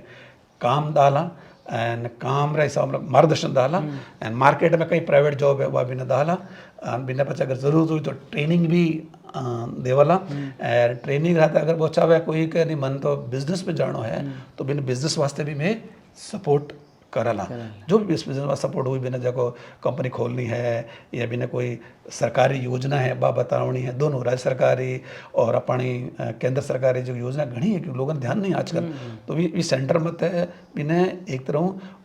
काम डाला एंड काम रे हिसाब में मार्गदर्शन डाला, एंड मार्केट में कई प्राइवेट जॉब है वह बिने डाला, बिने पचा अगर जरूरत हुई तो ट्रेनिंग भी देवाला। ट्रेनिंग रहता अगर वो चाहे कोई के नहीं मन तो बिजनेस में जानो है तो बिने बिजनेस वास्ते भी मैं सपोर्ट करला। जो भी बिजनेस में सपोर्ट हुई बिना जगह कंपनी खोलनी है या बिना कोई सरकारी योजना है बा बतावनी है, दोनों राज्य सरकारी और अपनी केंद्र सरकारी जो योजना घनी है क्योंकि लोगों ने ध्यान नहीं आजकल, तो भी सेंटर मत है बिना एक तरह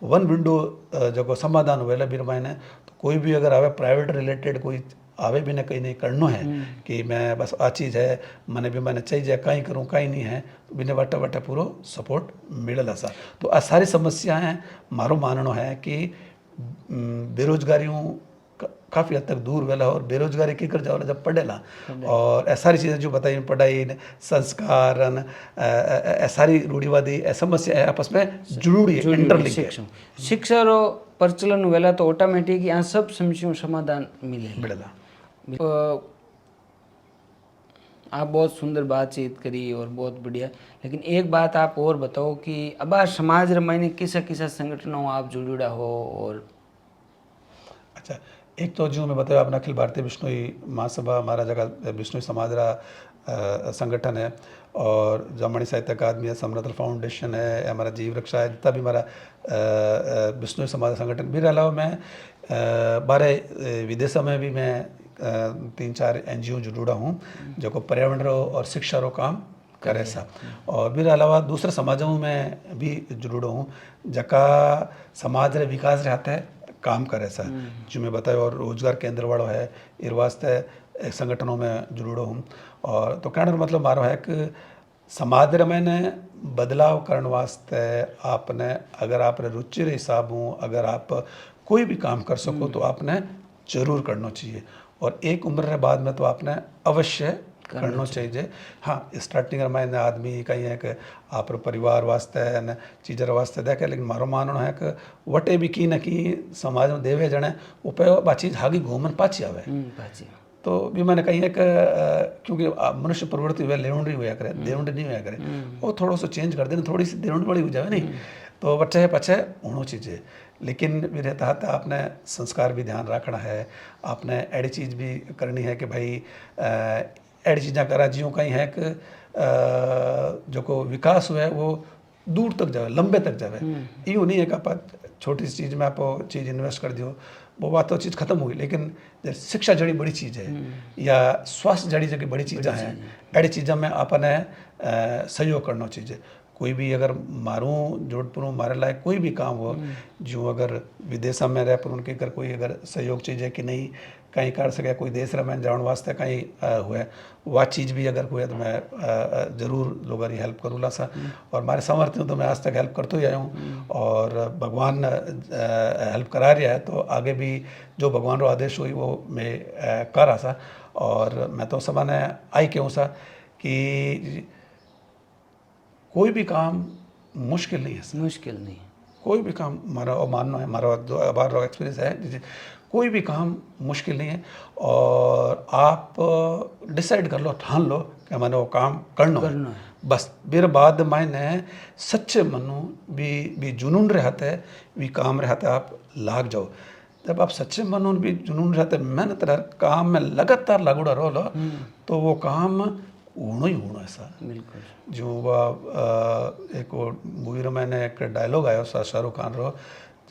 वन विंडो जो समाधान हुए बिना मैंने तो कोई भी अगर आवे प्राइवेट रिलेटेड कोई आवे भी ने कहीं नहीं करना है कि मैं बस आ चीज़ है मैंने भी मैंने चाहिए कहीं करूँ कहीं नहीं है, तो बिना वटा वटा पूरा सपोर्ट मिलेला सा। तो आ सारी समस्याएं मारो मानना है कि बेरोजगारियों काफ़ी हद तक दूर वेला, और बेरोजगारी की कर जाओ जब पढ़ेला, और ऐ सारी चीज़ें जो बताई पढ़ाई संस्कार सारी रूढ़िवादी समस्या है आपस में जुड़ी है, इंटरलिंक है। शिक्षा रो प्रचलन वेला तो ऑटोमेटिक यहाँ सब समस्याओं समाधान मिलेला। आप बहुत सुंदर बातचीत करी और बहुत बढ़िया, लेकिन एक बात आप और बताओ कि अब आज समाज रमायने किसा किसा संगठनों आप जुड़ा हो। और अच्छा, एक तो जो मैं बताया अपना अखिल भारतीय बिश्नोई महासभा हमारा जगह बिश्नोई समाज रहा संगठन है, और जामणी साहित्य अकादमी है, समरतल फाउंडेशन है, हमारा जीव रक्षा है, जितना भी हमारा बिश्नोई समाज संगठन भी अलावा मैं 12 विदेशों में भी मैं 3-4 NGO जुड़ा हूँ जो को पर्यावरण रो और शिक्षा रो काम करे सा, और मेरे अलावा दूसरे समाजों में भी जुड़ा हूँ जका समाज रे विकास रहता है काम करे सा, जो मैं बताया, और रोजगार केंद्र वालों है इस वास्ते संगठनों में जुड़ो हूँ। और तो कहने का मतलब मारो है कि समाज रे मैंने बदलाव करने वास्ते आपने अगर आप रुचि रे हिसाब हूँ अगर आप कोई भी काम कर सको तो आपने जरूर करना चाहिए, और एक उम्र के बाद में तो आपने अवश्य करना चाहिए। हाँ, स्टार्टिंग में आदमी कहीं है कि आप परिवार वास्ते न चीज़र वास्ते देखे, लेकिन मारो मानना है कि वटे भी की न की समाज में देवे जने वो बाचीज हागी घूमन पाची आवे। तो भी मैंने कही है कि क्योंकि मनुष्य प्रवृत्ति वे लेवंडी हुआ करे देवंडी नहीं हुआ करे, वो थोड़ा सा चेंज कर देना, थोड़ी सी देवंडी बड़ी हो जाए नहीं तो बच्चे पचे होना चाहिए। लेकिन मेरे तहत आपने संस्कार भी ध्यान रखना है, आपने ऐसी चीज़ भी करनी है कि भाई ऐसी चीज़ें करा ज्यों कहीं है कि जो को विकास हुआ है वो दूर तक जाए, लंबे तक जाए। यूँ नहीं है कि आप छोटी सी चीज़ में आप वो चीज़ इन्वेस्ट कर दियो, वो बात तो चीज़ खत्म होगी। लेकिन जैसे शिक्षा जड़ी बड़ी चीज़ है या स्वास्थ्य जड़ी जगह बड़ी चीज़ें हैं, अड़ी चीज़ों में अपने सहयोग करना चाहिए। कोई भी अगर मारूं जोधपुर मारे लायक कोई भी काम हो, जो अगर विदेश में रह पर उनके अगर कोई अगर सहयोग चाहिए कि नहीं कहीं कर सके, कोई देश में जाने वास्ते कहीं हुए, वह चीज़ भी अगर हुए तो मैं ज़रूर लोगों की हेल्प करूँगा सा। और हमारे सामर्थ्य हूँ तो मैं आज तक हेल्प करते ही आया हूँ, और भगवान हेल्प करा रहा है, तो आगे भी जो भगवान रो आदेश हुई वो मैं कर रहा सा। और मैं तो सब ने आई कहूँ सा कि कोई भी काम मुश्किल नहीं है सर। मुश्किल नहीं, कोई भी काम हमारा और मानना है, हमारा जो हमारा एक्सपीरियंस है, कोई भी काम मुश्किल नहीं है। और आप डिसाइड कर लो, ठान लो कि मैंने वो काम करना है, बस। फिर बाद मैंने सच्चे मनो भी जुनून रहता है, भी काम रहता है, आप लाग जाओ। जब आप सच्चे मनो भी जुनून रहते मेहनत रह काम में लगातार लागूड़ा रहो लो, तो वो काम होना ही होना है सर। बिल्कुल। जो एक मूवी में मैंने एक डायलॉग आया सर शाहरुख खान रो,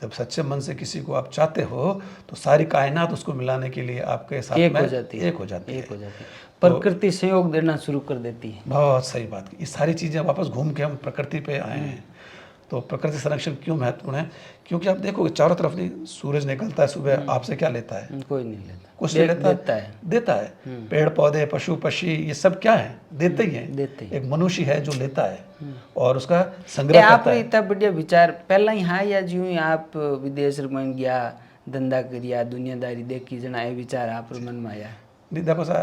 जब सच्चे मन से किसी को आप चाहते हो तो सारी कायनात उसको मिलाने के लिए आपके साथ एक में हो जाती है, एक हो जाती है। प्रकृति सहयोग देना शुरू कर देती है। बहुत सही बात की। ये सारी चीज़ें वापस घूम के हम प्रकृति पे आए हैं। तो प्रकृति संरक्षण क्यों महत्वपूर्ण है? क्योंकि आप देखो चारों तरफ नहीं सूरज निकलता है सुबह, आपसे क्या लेता है? कोई नहीं लेता, कुछ नहीं लेता, देता है। पेड़ पौधे पशु पक्षी ये सब क्या है? देते ही हैं। देते एक मनुष्य है जो लेता है और उसका संग्रह करता है। इतना बढ़िया विचार पहला ही हाँ या जो ही आप विदेश में गया धंधा करिया दुनियादारी देखी जना ये विचार आप मन में आया? नहीं देखो सा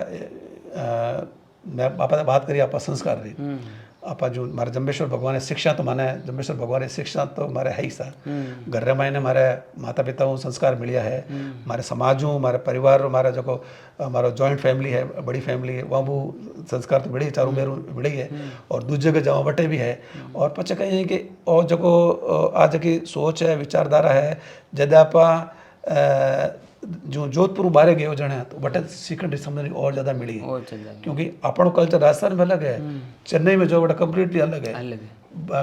मैं आपा बात करी आप संस्कार रही आप जो हमारे जम्बेश्वर भगवान है शिक्षा, तो माने जम्बेश्वर भगवान है शिक्षा तो हमारे है ही सा। घर रे मायने हमारे माता पिता को संस्कार मिलिया है, हमारे समाज हूँ, हमारे परिवार, हमारा जो हमारा जॉइंट फैमिली है, बड़ी फैमिली है, वहाँ वो संस्कार तो बड़ी चारों मेरू बड़ी है। और दूसरी जगह जाओ बटे भी है। और पचे कहीं है कि और जो आज की सोच है विचारधारा है, जब आप जो जोधपुर बाहर गए हो जने तो बटे सीखने समझने और ज़्यादा मिली है, क्योंकि अपनो कल्चर राजस्थान में अलग है, चेन्नई में जो बटा कम्प्लीटली अलग है,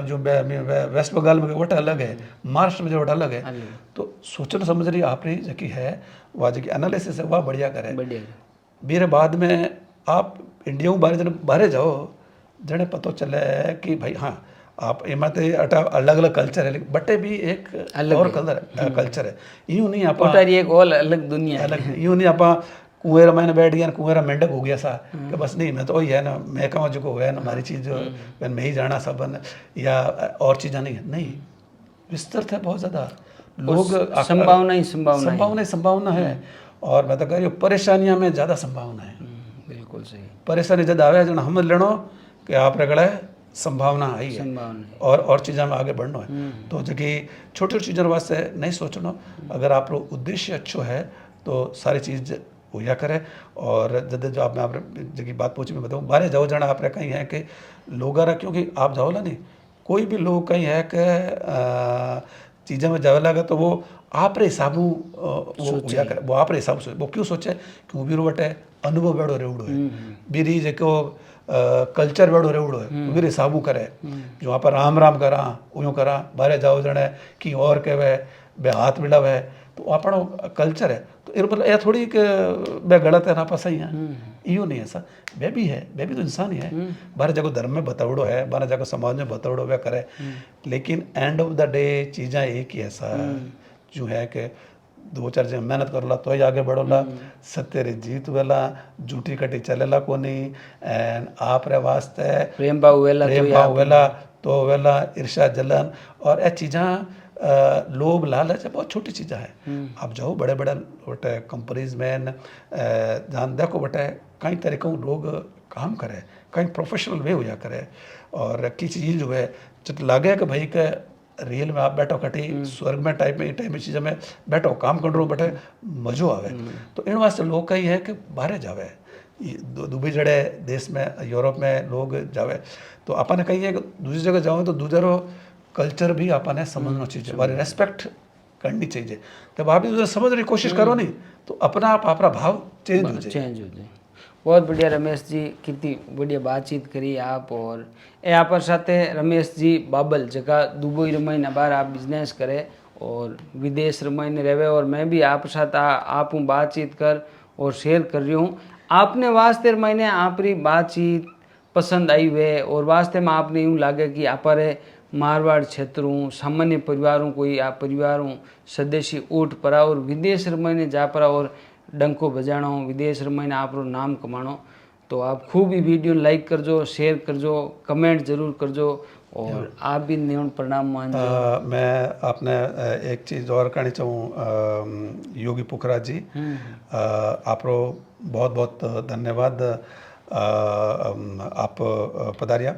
जो वेस्ट बंगाल में बटा अलग है, महाराष्ट्र में जो बटा अलग है। तो सोचना समझ रही आप रही जबकि है वह जो एनालिसिस है वह बढ़िया करे। मेरे बाद में आप इंडिया में बाहर जाओ जने पता चले कि भाई हाँ आप एमा तो अटा अलग अलग कल्चर है, लेकिन बटे भी एक और कल्चर है। यूँ नहीं आप एक और अलग दुनिया अलग यूँ नहीं आप कुएरा मैंने बैठ गया कुएरा मेंढक हो गया सा कि बस नहीं मैं तो वही है ना मैं कहूँ जो है ना हमारी चीज़ मैं ही जाना सब या और चीज़ें नहीं विस्तृत है बहुत ज़्यादा। लोग संभावना है। और मैं तो कह रही हूँ परेशानियाँ में ज़्यादा संभावना है। बिल्कुल सही। परेशानी जब आवे जो हम लेनो कि आप रगड़े संभावना आई है और चीज़ों में आगे बढ़ना है। तो जो कि छोटी छोटी चीज़ों वास्ते नहीं सोचना, अगर आप लोग उद्देश्य अच्छो है तो सारी चीज़ होया करे। और जब जो आप जगह बात पूछी मैं बताऊँ बाहर जाओ जाना आप कहीं है कि लोग आ क्योंकि आप जाओ ना नहीं कोई भी लोग कहीं है कि चीज़ों में जावे लगा तो वो आप रे हिसाब वो आप रे हिसाब से वो क्यों सोचे क्यों भी रोटे अनुभव बेड़ो रेवड़ो है बीरी जो कल्चर बेड़ो रेवड़ो है वो भी हिसाबू करे जो आप राम राम करा यूँ करा बाहर जाओ जने कि और कहे बे हाथ मिलावे तो अपनो कल्चर है। तो इन मतलब यह थोड़ी कि बे गलत है ना पास ही है यूँ नहीं ऐसा वे भी है वे भी तो इंसान ही है। बारह जगह धर्म में बतावड़ो है बारह जगह समाज में बतावड़ो वे करे, लेकिन एंड ऑफ द डे चीज़ें एक ही ऐसा जो है कि दो चार जगह मेहनत करला तो ही आगे बढ़ोला, सत्य रे जीत वेला झूठी कटी चलेला को नहीं एंड आप रे वास्ते प्रेम भाव वेला तो वेला ईर्ष्या जलन और ये चीज़ें लोभ लालच है बहुत छोटी चीज़ें हैं। आप जाओ बड़े बड़े बटे कंपनीज में जान देखो बटे कई तरीकों लोग काम करे कई प्रोफेशनल वे होया करे और किसी चीज़ जो है जब लगे कि भाई के रियल में आप बैठो कटी स्वर्ग में टाइप में चीज़ों में बैठो काम कर रहे हो बटे मज़ो आवे। तो इन वास्ते लोग कही है कि बाहर जावे दुबई जड़े देश में यूरोप में लोग जावे तो अपन कही है कि दूसरी जगह जाओ तो दूसरो कल्चर भी अपन समझना चाहिए हमारी रेस्पेक्ट करनी चाहिए। जब आप भी समझने की कोशिश करो नहीं तो अपना आप अपना भाव चेंज हो जाए। बहुत बढ़िया रमेश जी कितनी बढ़िया बातचीत करी आप। और ए आप साथे रमेश जी बाबल जगह दुबई रमाईना बार आप बिजनेस करे और विदेश रमाईने रहे और मैं भी आप साथ आप हूँ बातचीत कर और शेयर कर रही हूँ। आपने वास्ते रमाईने आपरी बातचीत पसंद आई हुए और वास्ते में आपने यूँ लगे कि आपरे मारवाड़ क्षेत्र हूँ सामान्य परिवारों कोई आप परिवार हूँ स्वदेशी ऊट परा और विदेश रमाईने जा परा और डंको बजाणो विदेश रमाईने आपरो नाम कमाणो। तो आप खूब ही वीडियो लाइक करजो, शेयर करजो, कमेंट जरूर करजो और आप भी न्यून प्रणाम मानजो। मैं आपने एक चीज़ और कहनी चाहूँ योगी पुखराज जी, आपरो बहुत बहुत धन्यवाद, आप पधारिया।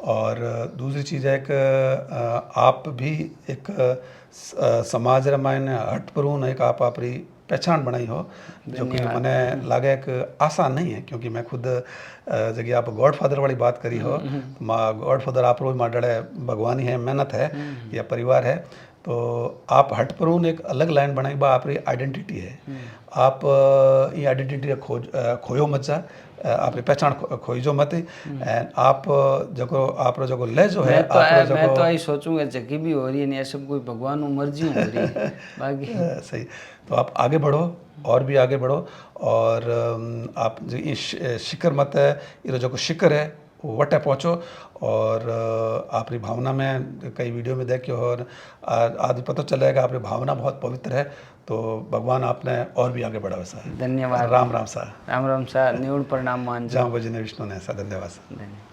और दूसरी चीज़ है कि आप भी एक समाज रामायण हट पर एक आप अपनी पहचान बनाई हो, जो कि मैंने लगे कि आसान नहीं है, क्योंकि मैं खुद जगह आप गॉड फादर वाली बात करी हो, माँ गॉड फादर आप रोज माडड़े भगवान ही है, मेहनत है या परिवार है। तो आप हट पर एक अलग लाइन बनाई बा आपकी आइडेंटिटी है। आप ये आइडेंटिटी खोयो मत जा, आपकी पहचान खोईजो मत। एंड आप जको आपरो जको लहजो है, मैं तो आई सोचूंगा जगी भी हो रही है नहीं सब कोई भगवान मर्जी हो रही है बाकी सही। तो आप आगे बढ़ो और भी आगे बढ़ो और आप जो ये शिखर मत है, ये जो शिखर है वो वटे पहुँचो। और आपकी भावना में कई वीडियो में देखियो और आज पता चलेगा आपकी भावना बहुत पवित्र है। तो भगवान आपने और भी आगे बढ़ावे सा। धन्यवाद। राम राम सा। राम राम सा। न्यून प्रणाम मान जाऊँ बजी ने विष्णु ने सा। धन्यवाद सा। धन्यवाद।